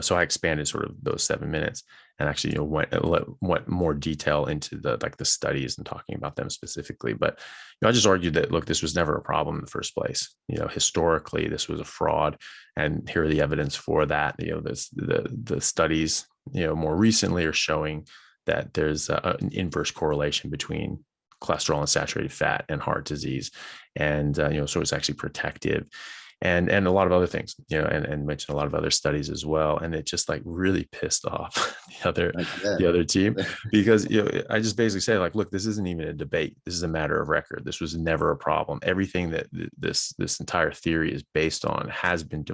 so I expanded sort of those 7 minutes and actually, went more detail into the studies and talking about them specifically. But, I just argued that, look, this was never a problem in the first place. Historically, this was a fraud. And here are the evidence for that. The studies, more recently are showing that there's an inverse correlation between cholesterol and saturated fat and heart disease. And, so it's actually protective. And a lot of other things, and mentioned a lot of other studies as well. And it just like really pissed off the other team, because, I just basically say, like, look, this isn't even a debate. This is a matter of record. This was never a problem. Everything that this entire theory is based on has been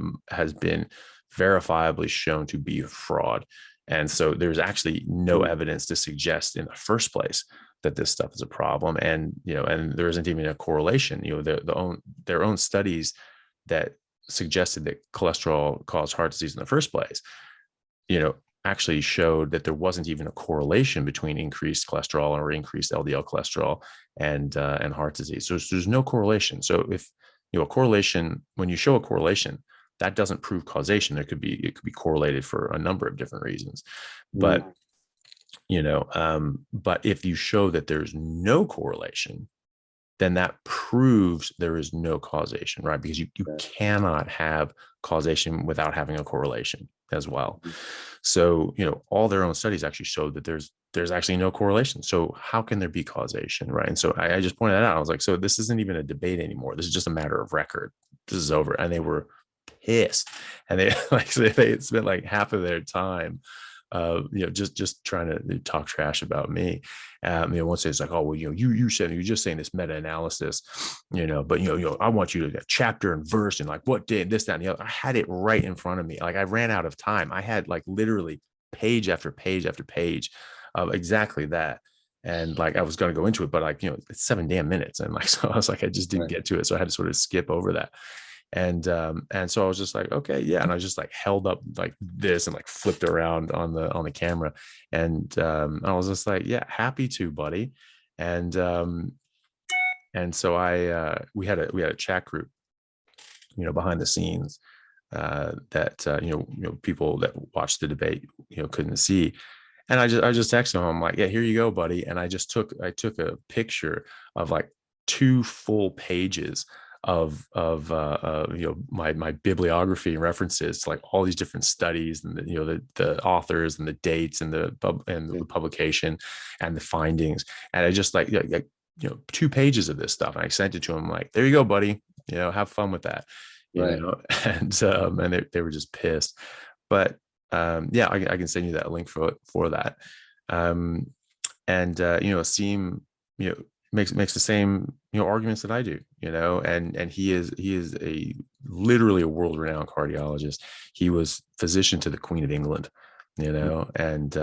verifiably shown to be a fraud. And so there's actually no evidence to suggest in the first place that this stuff is a problem. And, and there isn't even a correlation, their own studies that suggested that cholesterol caused heart disease in the first place, actually showed that there wasn't even a correlation between increased cholesterol or increased LDL cholesterol and heart disease. So there's no correlation. So if, a correlation, when you show a correlation, that doesn't prove causation. It could be correlated for a number of different reasons. But, but if you show that there's no correlation, then that proves there is no causation, right? Because you cannot have causation without having a correlation as well. So, all their own studies actually showed that there's actually no correlation. So how can there be causation, right? And so I just pointed that out. I was like, so this isn't even a debate anymore. This is just a matter of record. This is over. And they were pissed. And they they spent like half of their time just trying to talk trash about me. Once it's like, oh, well, you said, you're just saying this meta-analysis, but I want you to get chapter and verse and like what did this, that, and the other. I had it right in front of me. Like I ran out of time. I had like literally page after page after page of exactly that. And like I was going to go into it, but like, it's 7 damn minutes. And like, so I was like, I just didn't get to it. So I had to sort of skip over that. And so I was just like, okay, yeah. And I just like held up like this and like flipped around on the camera. And I was just like, yeah, happy to, buddy. And so we had a chat group, behind the scenes, that, people that watched the debate, couldn't see. And I just texted him. I'm like, yeah, here you go, buddy. And I took a picture of like 2 full pages of my bibliography and references to like all these different studies and the authors and the dates and the publication and the findings. And I just like 2 pages of this stuff. And I sent it to him like, there you go, buddy. Have fun with that. And they were just pissed. But yeah, I can send you that link for that. Aseem, makes the same arguments that I do, and he is literally a world-renowned cardiologist. He was physician to the Queen of England, and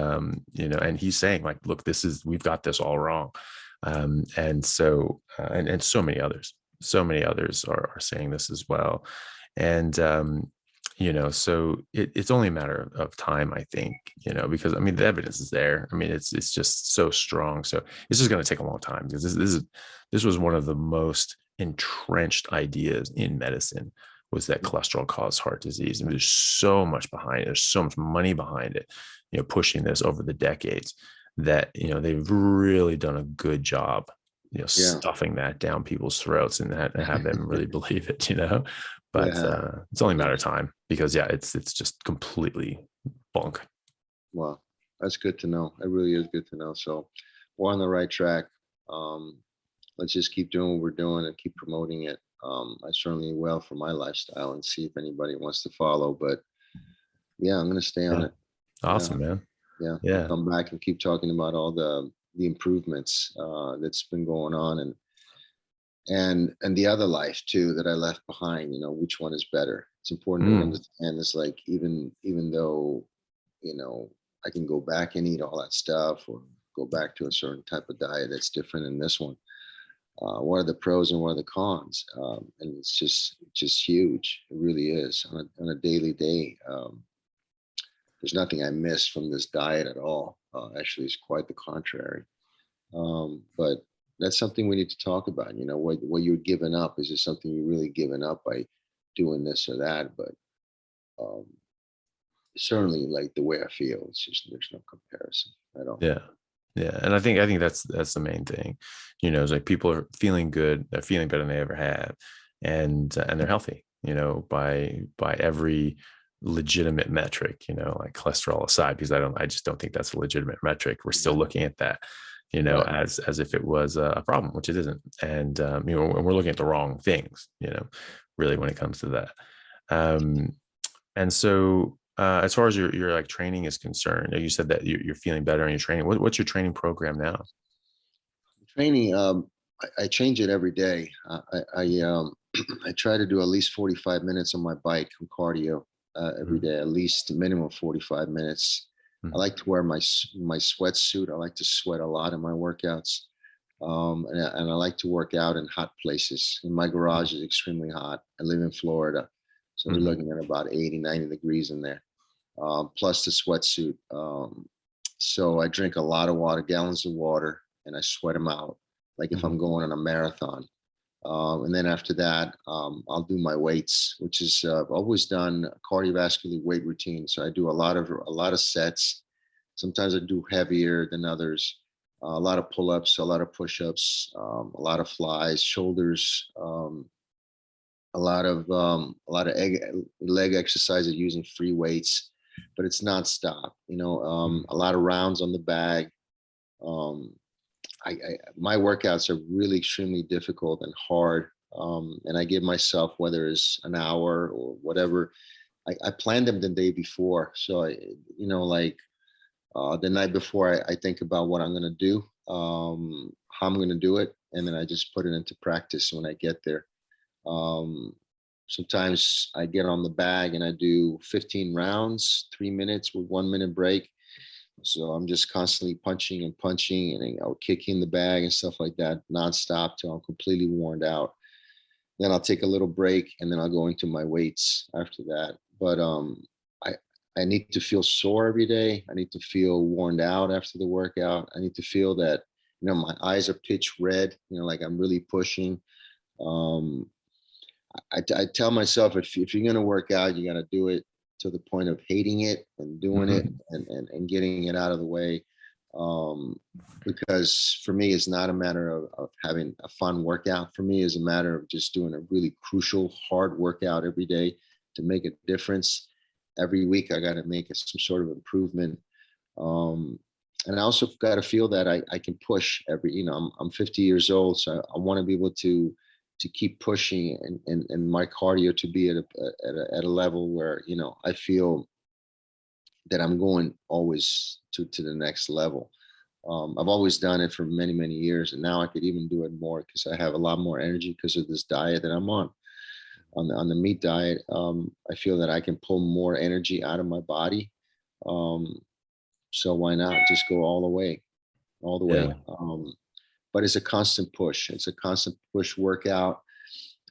he's saying like, look, we've got this all wrong. And so so many others are saying this as well. And so it's only a matter of time, I think, because I mean, the evidence is there. I mean, it's just so strong. So it's just going to take a long time, because this was one of the most entrenched ideas in medicine, was that cholesterol caused heart disease. And there's so much behind it. There's so much money behind it, pushing this over the decades, that, they've really done a good job, stuffing that down people's throats and have them really believe it, but it's only a matter of time, because it's just completely bunk. Well, that's good to know. It really is good to know. So we're on the right track. Let's just keep doing what we're doing and keep promoting it. I certainly will for my lifestyle, and see if anybody wants to follow. But yeah, I'm going to stay on it. Awesome, man. Yeah. I'll come back and keep talking about all the improvements that's been going on, and the other life too that I left behind. Which one is better? It's important to understand this. Like even though I can go back and eat all that stuff, or go back to a certain type of diet that's different than this one. What are the pros and what are the cons? And it's just huge. It really is on a daily day. There's nothing I miss from this diet at all. Actually, it's quite the contrary. But that's something we need to talk about. What you're giving up. Is it something you're really giving up by doing this or that? But certainly like the way I feel. It's just, there's no comparison at all. Yeah. Yeah. And I think that's the main thing, is like people are feeling good. They're feeling better than they ever have. And they're healthy, by every legitimate metric, like cholesterol aside, because I just don't think that's a legitimate metric. We're still looking at that, Right. as if it was a problem, which it isn't. And, we're looking at the wrong things, really when it comes to that. And so, as far as your like training is concerned, you said that you're feeling better in your training. What's your training program now? Training, I change it every day. I try to do at least 45 minutes on my bike from cardio every day, at least minimum 45 minutes. I like to wear my sweatsuit. I like to sweat a lot in my workouts. And I like to work out in hot places. And my garage is extremely hot. I live in Florida. So we're looking at about 80, 90 degrees in there, plus the sweatsuit. So I drink a lot of water, gallons of water, and I sweat them out, like if I'm going on a marathon. And then after that, I'll do my weights, which is I've always done cardiovascular weight routine. So I do a lot of sets. Sometimes I do heavier than others. A lot of pull-ups, a lot of push-ups, a lot of flies, shoulders, a lot of leg exercises using free weights, but it's nonstop. A lot of rounds on the bag. My workouts are really extremely difficult and hard, and I give myself, whether it's an hour or whatever, I plan them the day before. So the night before, I think about what I'm going to do, how I'm going to do it, and then I just put it into practice when I get there. Sometimes I get on the bag and I do 15 rounds, 3 minutes with 1 minute break. So I'm just constantly punching and I'll kicking the bag and stuff like that nonstop till I'm completely worn out. Then I'll take a little break and then I'll go into my weights after that. But I need to feel sore every day. I need to feel worn out after the workout. I need to feel that, my eyes are pitch red, like I'm really pushing. I tell myself, if you're going to work out, you got to do it to the point of hating it and doing it and getting it out of the way. Because for me, it's not a matter of having a fun workout. For me, it's a matter of just doing a really crucial, hard workout every day to make a difference. Every week, I got to make some sort of improvement. And I also got to feel that I can push I'm 50 years old, so I want to be able to keep pushing and my cardio to be at a level where, I feel that I'm going always to the next level. I've always done it for many, many years, and now I could even do it more because I have a lot more energy because of this diet that I'm on. On the meat diet, I feel that I can pull more energy out of my body. So why not just go all the way? Yeah. But it's a constant push. It's a constant push workout.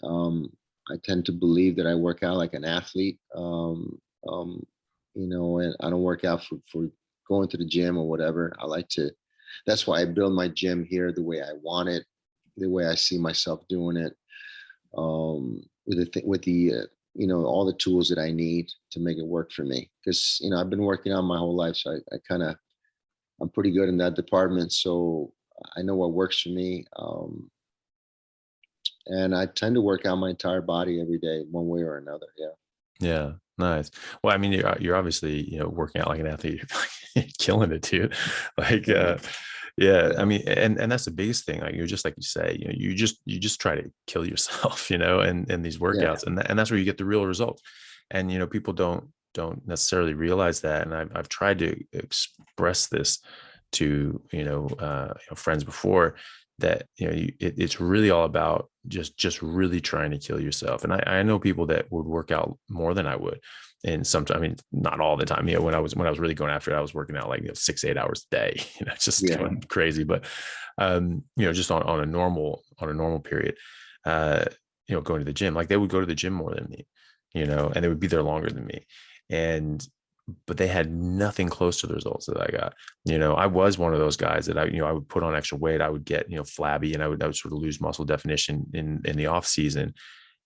I tend to believe that I work out like an athlete, and I don't work out for going to the gym or whatever. That's why I build my gym here the way I want it, the way I see myself doing it, with all the tools that I need to make it work for me. Because, I've been working out my whole life, so I'm pretty good in that department. So I know what works for me. And I tend to work out my entire body every day, one way or another. Yeah. Yeah. Nice. Well, I mean, you're obviously, working out like an athlete, you're killing it too. Like, yeah, I mean, and that's the biggest thing. Like, you're just, like you say, you just try to kill yourself, and these workouts, and that's where you get the real results. And, people don't necessarily realize that. And I've tried to express this to, friends before, that, it's really all about just really trying to kill yourself. And I know people that would work out more than I would. And sometimes, I mean, not all the time. When I was really going after it, I was working out like 6-8 hours a day, just going crazy. But just on a normal period, going to the gym, like they would go to the gym more than me, and they would be there longer than me. But they had nothing close to the results that I got. I was one of those guys that I would put on extra weight. I would get, flabby, and I would sort of lose muscle definition in the off season.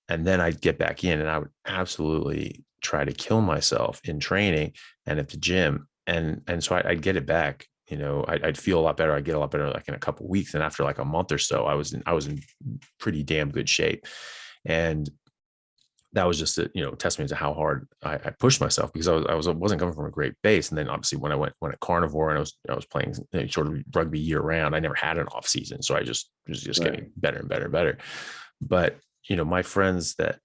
And then I'd get back in and I would absolutely try to kill myself in training and at the gym. And so I'd get it back. I'd feel a lot better. I'd get a lot better like in a couple of weeks. And after like a month or so, I was in pretty damn good shape. And that was just a testament to how hard I pushed myself, because I wasn't coming from a great base. And then obviously when I went at Carnivore and I was playing sort of rugby year round, I never had an off season, so I just was getting better and better and better. But my friends that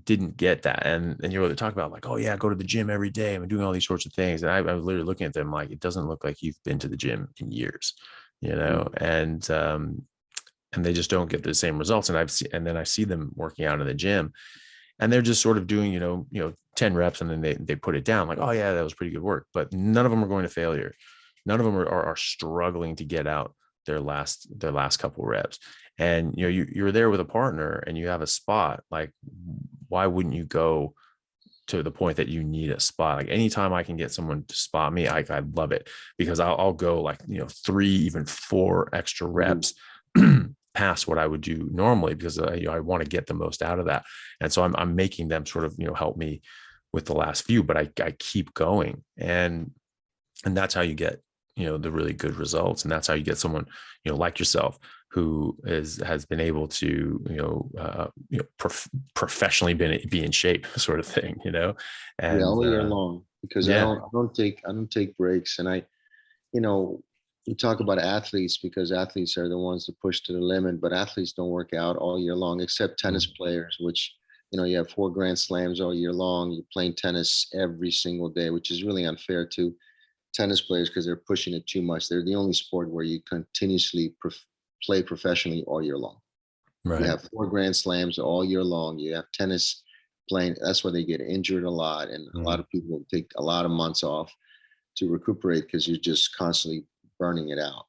didn't get that, and you're talking about like, oh yeah, go to the gym every day, I'm doing all these sorts of things, and I was literally looking at them like, it doesn't look like you've been to the gym in years, and they just don't get the same results. And then I see them working out in the gym, and they're just sort of doing, 10 reps, and then they put it down like, oh yeah, that was pretty good work. But none of them are going to failure. None of them are struggling to get out their last couple reps. And, you're there with a partner and you have a spot. Like, why wouldn't you go to the point that you need a spot? Like, anytime I can get someone to spot me, I love it, because I'll go like, 3, even 4 extra reps past what I would do normally, because I want to get the most out of that. And so I'm making them sort of, help me with the last few, but I keep going. And that's how you get, the really good results. And that's how you get someone, like yourself, who has been able to, professionally be in shape, sort of thing, and all year long, because I don't take breaks. And you talk about athletes, because athletes are the ones that push to the limit, but athletes don't work out all year long, except tennis players, which, you have 4 Grand Slams all year long. You're playing tennis every single day, which is really unfair to tennis players, because they're pushing it too much. They're the only sport where you continuously play professionally all year long. Right. You have 4 Grand Slams all year long. You have tennis playing. That's why they get injured a lot. And a lot of people take a lot of months off to recuperate, because you're just constantly burning it out.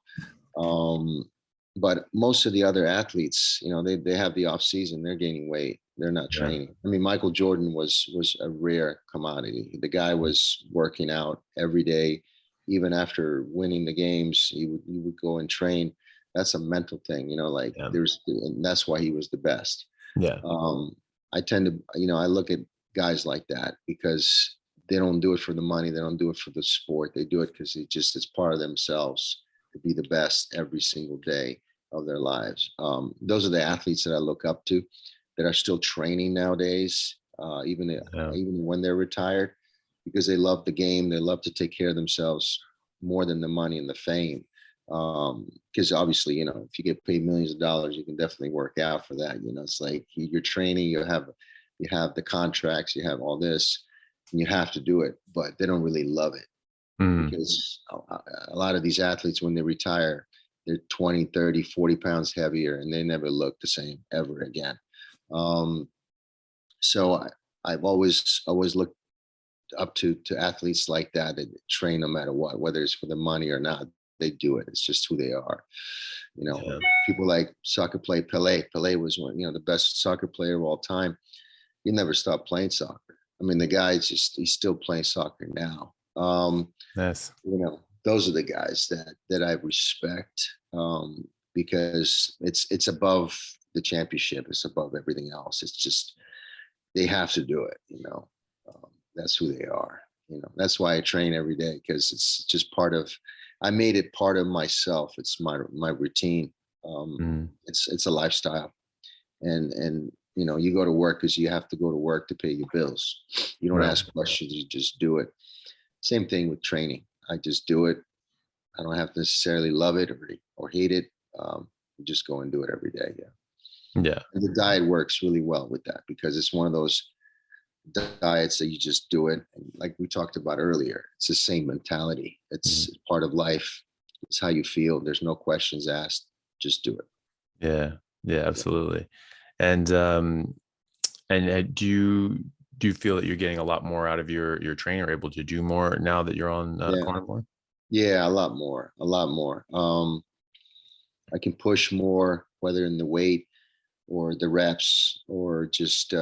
But most of the other athletes, they have the off season, they're gaining weight, they're not training. I mean, Michael Jordan was a rare commodity. The guy was working out every day, even after winning the games. He would go and train. That's a mental thing, and that's why he was the best. Yeah. I tend to, I look at guys like that, because they don't do it for the money. They don't do it for the sport. They do it because it's part of themselves to be the best every single day of their lives. Those are the athletes that I look up to, that are still training nowadays, even when they're retired, because they love the game. They love to take care of themselves more than the money and the fame. Because obviously, if you get paid millions of dollars, you can definitely work out for that. It's like you're training, you have the contracts, you have all this, and you have to do it, but they don't really love it. Because a lot of these athletes, when they retire, they're 20, 30, 40 pounds heavier, and they never look the same ever again. So I've always looked up to athletes like that train no matter what, whether it's for the money or not. They do it. It's just who they are. People like soccer player Pelé. Pelé was one, the best soccer player of all time. He never stopped playing soccer. I mean, the guy's he's still playing soccer now. Yes. Those are the guys that I respect, because it's above the championship. It's above everything else. It's just, they have to do it. That's who they are. That's why I train every day, because it's just I made it part of myself. It's my routine. It's a lifestyle, and you go to work because you have to go to work to pay your bills. You don't ask questions, you just do it. Same thing with training. I just do it. I don't have to necessarily love it or hate it. Just go and do it every day. Yeah. And the diet works really well with that, because it's one of those diets that you just do it. And like we talked about earlier, it's the same mentality. It's part of life. It's how you feel. There's no questions asked. Just do it. Yeah, absolutely. And do you feel that you're getting a lot more out of your training, or able to do more now that you're on Carnivore? Yeah, a lot more. I can push more, whether in the weight or the reps, or just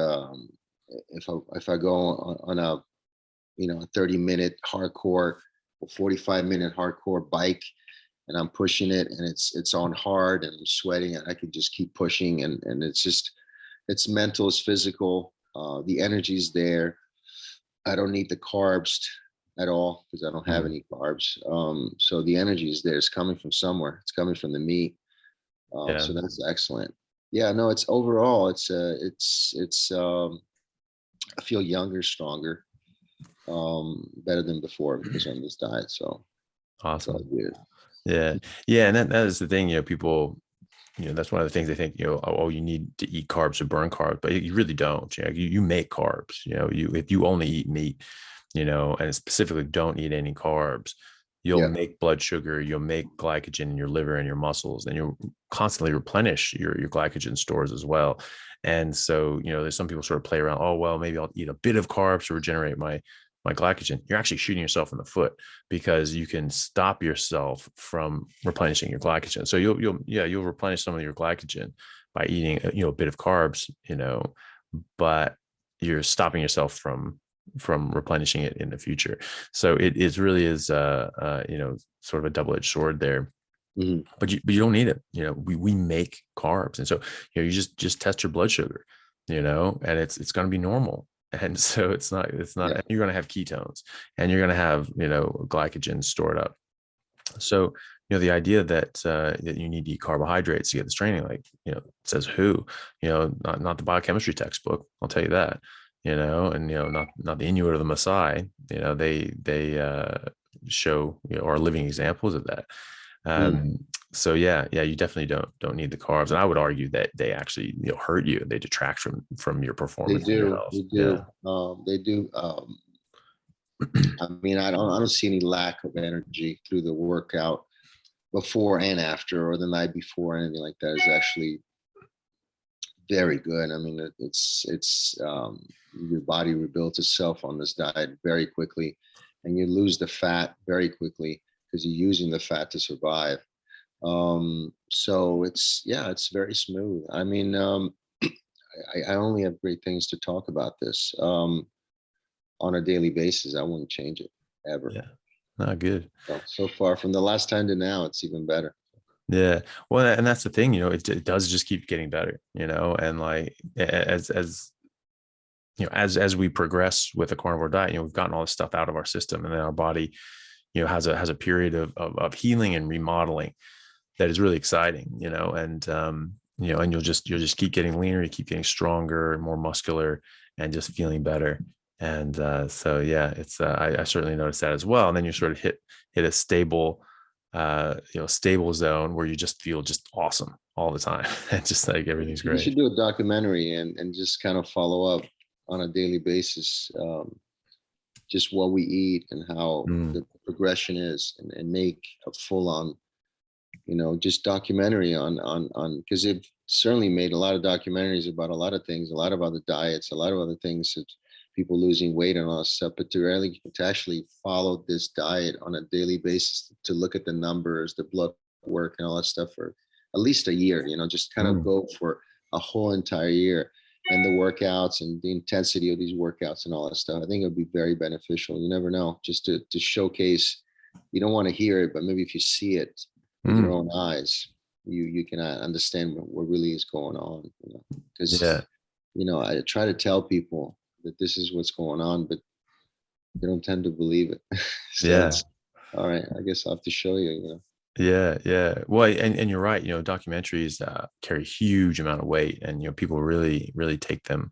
if I go on a 30-minute hardcore or 45-minute hardcore bike, and I'm pushing it, and it's on hard, and I'm sweating, and I can just keep pushing, and it's mental, it's physical. The energy's there. I don't need the carbs at all because I don't have any carbs. So the energy is there. It's coming from somewhere. It's coming from the meat. Yeah. So that's excellent. Yeah, no, it's overall, I feel younger, stronger, better than before because I'm on this diet. So it's all Awesome. good. Yeah. Yeah. And that is the thing, people, that's one of the things they think, oh, you need to eat carbs to burn carbs, but you really don't. You make carbs, if you only eat meat, and specifically don't eat any carbs, you'll Yeah. make blood sugar, you'll make glycogen in your liver and your muscles, and you'll constantly replenish your glycogen stores as well. And so, there's some people sort of play around, oh, well, maybe I'll eat a bit of carbs to regenerate my glycogen. You're actually shooting yourself in the foot because you can stop yourself from replenishing your glycogen. So you'll replenish some of your glycogen by eating, a bit of carbs, but you're stopping yourself from replenishing it in the future. So it really is sort of a double-edged sword there. Mhm. But you don't need it. We make carbs, and so you just test your blood sugar, and it's going to be normal. And so it's not, Yeah. you're going to have ketones and you're going to have, glycogen stored up. So, the idea that that you need to eat carbohydrates to get this training, like, says who, not the biochemistry textbook, I'll tell you that, and, not the Inuit or the Maasai, they show, are living examples of that. So yeah, you definitely don't need the carbs. And I would argue that they actually, hurt you. They detract from your They performance and your do. health. They Yeah. do. They do. I mean, I don't see any lack of energy through the workout before and after, or the night before, anything like that is actually very good. I mean, it's your body rebuilds itself on this diet very quickly, and you lose the fat very quickly because you're using the fat to survive. So it's very smooth. I mean, I only have great things to talk about this on a daily basis. I wouldn't change it ever. Yeah. Not good. So far from the last time to now, it's even better. Yeah. Well, and that's the thing, it does just keep getting better, and like as we progress with a carnivore diet, we've gotten all this stuff out of our system, and then our body, has a period of healing and remodeling that is really exciting, and and you'll just keep getting leaner, you keep getting stronger and more muscular and just feeling better. And so yeah, it's I certainly noticed that as well. And then you sort of hit a stable stable zone where you just feel just awesome all the time. And just like everything's You should great. do a documentary and just kind of follow up on a daily basis, just what we eat and how the progression is, and make a full on, just documentary on because they've certainly made a lot of documentaries about a lot of things, a lot of other diets, a lot of other things that people losing weight and all that stuff, but to actually follow this diet on a daily basis, to look at the numbers, the blood work and all that stuff for at least a year, just kind of go for a whole entire year, and the workouts and the intensity of these workouts and all that stuff. I think it would be very beneficial. You never know, just to showcase. You don't want to hear it, but maybe if you see it with your own eyes, you can understand what really is going on. Because I try to tell people that this is what's going on, but they don't tend to believe it. So it's all right. I guess I'll have to show you. Yeah. Well, and you're right. Documentaries carry a huge amount of weight, and people really, really take them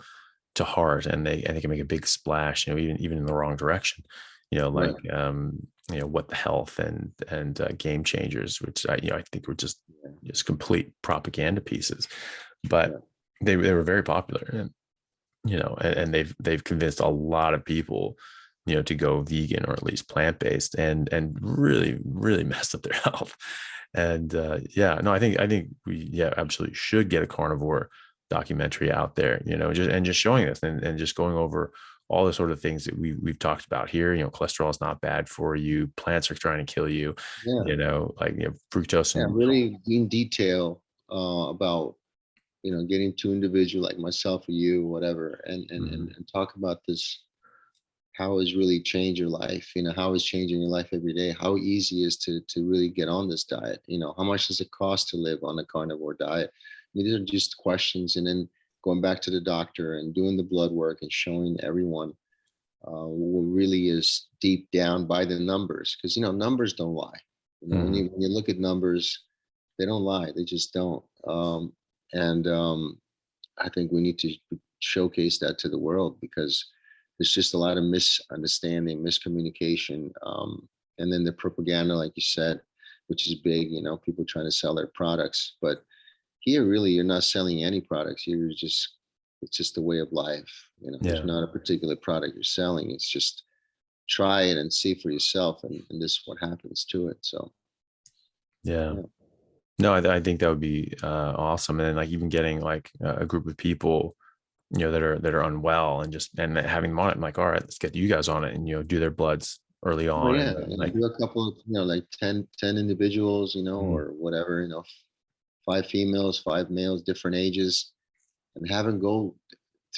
to heart, and they can make a big splash. Even in the wrong direction. Like what the health and game changers, which I think were just complete propaganda pieces, but they were very popular, and and they've convinced a lot of people to go vegan or at least plant-based, and really, really messed up their health. And I think we absolutely should get a carnivore documentary out there, just showing this, and just going over all the sort of things that we've talked about here. Cholesterol is not bad for you. Plants are trying to kill you. Fructose. Yeah, really in detail about getting to individual like myself or you, whatever, and talk about this, how it's really changed your life, how it's changing your life every day, how easy it is to really get on this diet, how much does it cost to live on a carnivore diet. I mean, these are just questions, and then going back to the doctor and doing the blood work and showing everyone what really is deep down by the numbers, because numbers don't lie. When you look at numbers, they don't lie. They just don't. And I think we need to showcase that to the world, because there's just a lot of misunderstanding, miscommunication, and then the propaganda, like you said, which is big. People trying to sell their products, but here, really, you're not selling any products. It's just a way of life. There's not a particular product you're selling. It's just try it and see for yourself, and this is what happens to it. So, yeah. No, I think that would be awesome. And then, like, even getting like a group of people, that are unwell, and having them on it. I'm like, all right, let's get you guys on it, and do their bloods early on. And do a couple of like 10 individuals, or whatever, 5 females, 5 males, different ages, and have them go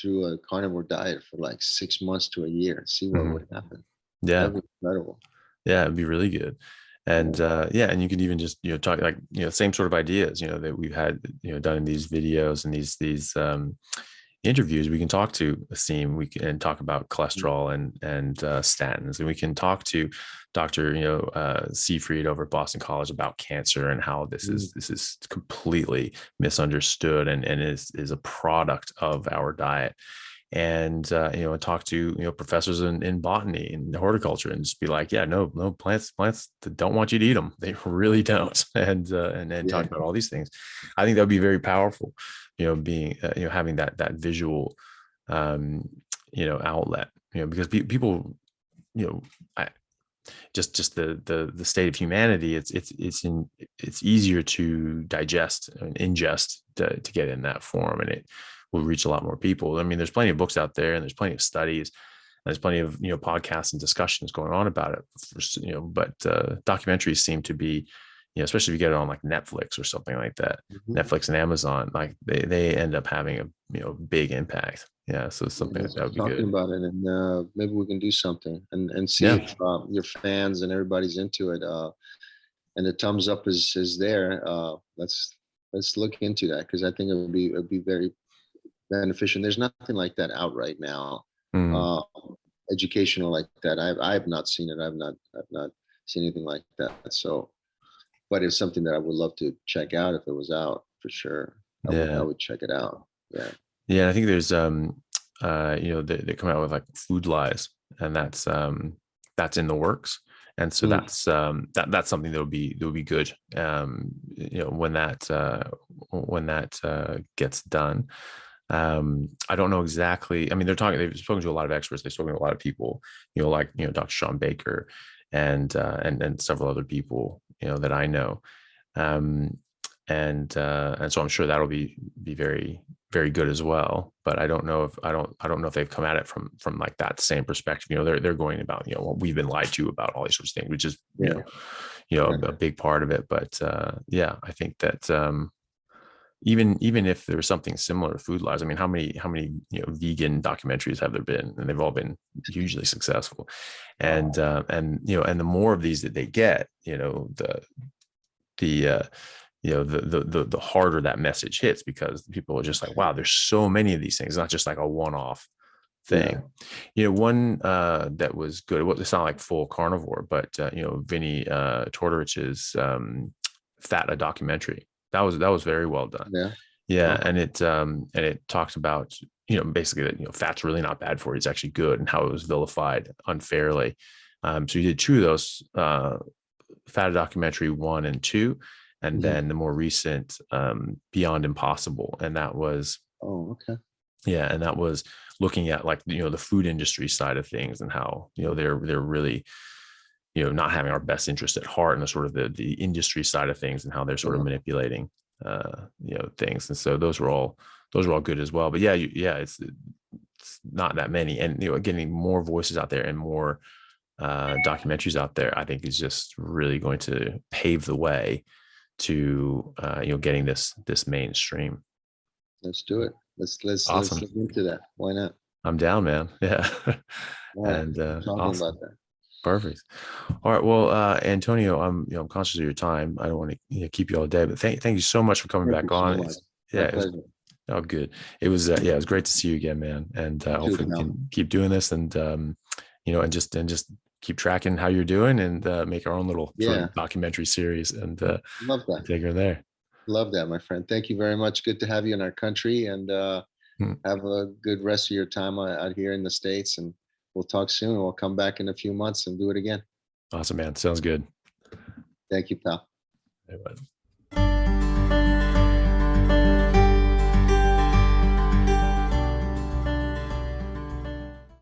through a carnivore diet for like 6 months to a year and see what would happen. Yeah, that'd be incredible. Yeah, it'd be really good. And and you could even just talk like same sort of ideas that we've had done in these videos and these interviews. We can talk to Asim, we can talk about cholesterol and statins, and we can talk to Dr. Seafried over at Boston College about cancer and how this is completely misunderstood and is a product of our diet. And talk to professors in botany and horticulture, and just be like, no plants don't want you to eat them. They really don't. And talk about all these things. I think that would be very powerful. Being having that visual outlet. Because people just the state of humanity. It's easier to digest and ingest to get in that form, and it will reach a lot more people. I mean, there's plenty of books out there, and there's plenty of studies, and there's plenty of podcasts and discussions going on about it. But documentaries seem to be, especially if you get it on like Netflix or something like that, Netflix and Amazon, like they end up having a big impact. Yeah, so something that would be good. Talking about it, and maybe we can do something and see if your fans and everybody's into it. And the thumbs up is there. Let's look into that, because I think it would be very beneficial. There's nothing like that out right now, educational like that. I've not seen it. I've not seen anything like that. So, but it's something that I would love to check out if it was out, for sure. I would check it out. I think there's they come out with like food lies, and that's in the works. And so that's something that would be good. When that gets done. I don't know exactly. I mean, they've spoken to a lot of experts. They've spoken to a lot of people, like, Dr. Sean Baker and several other people, that I know. And so I'm sure that'll be very, very good as well. But I don't know if they've come at it from like that same perspective. They're going about, well, we've been lied to about all these sorts of things, which is, a big part of it. But I think that, even if there was something similar to food lies, I mean, how many vegan documentaries have there been? And they've all been hugely successful. And the more of these that they get, the harder that message hits, because people are just like, wow, there's so many of these things, not just like a one-off thing. One that was good. It's not like full carnivore, but Vinny Tortorich's Fat, documentary. That was very well done. And it talked about basically that fat's really not bad for you. It's actually good, and how it was vilified unfairly. So you did 2 of those, Fat documentary 1 and 2, and then the more recent Beyond Impossible, and that was and that was looking at like the food industry side of things, and how they're really not having our best interest at heart, and the sort of the industry side of things, and how they're sort of manipulating, things. And so those were all good as well. But it's not that many, and getting more voices out there and more documentaries out there, I think is just really going to pave the way to getting this mainstream. Let's do it. Let's awesome. Let's look into that. Why not? I'm down, man. And talking awesome. about that. Perfect. All right. Well, Antonio, I'm conscious of your time. I don't want to keep you all day, but thank you so much for coming back on. Oh, good. It was it was great to see you again, man. And hopefully we can keep doing this, and and just keep tracking how you're doing, and make our own little sort Yeah, of documentary series, and love that. take her there. Love that, my friend. Thank you very much. Good to have you in our country, and have a good rest of your time out here in the States. And we'll talk soon. We'll come back in a few months and do it again. Awesome, man. Sounds good. Thank you, pal. Anyway.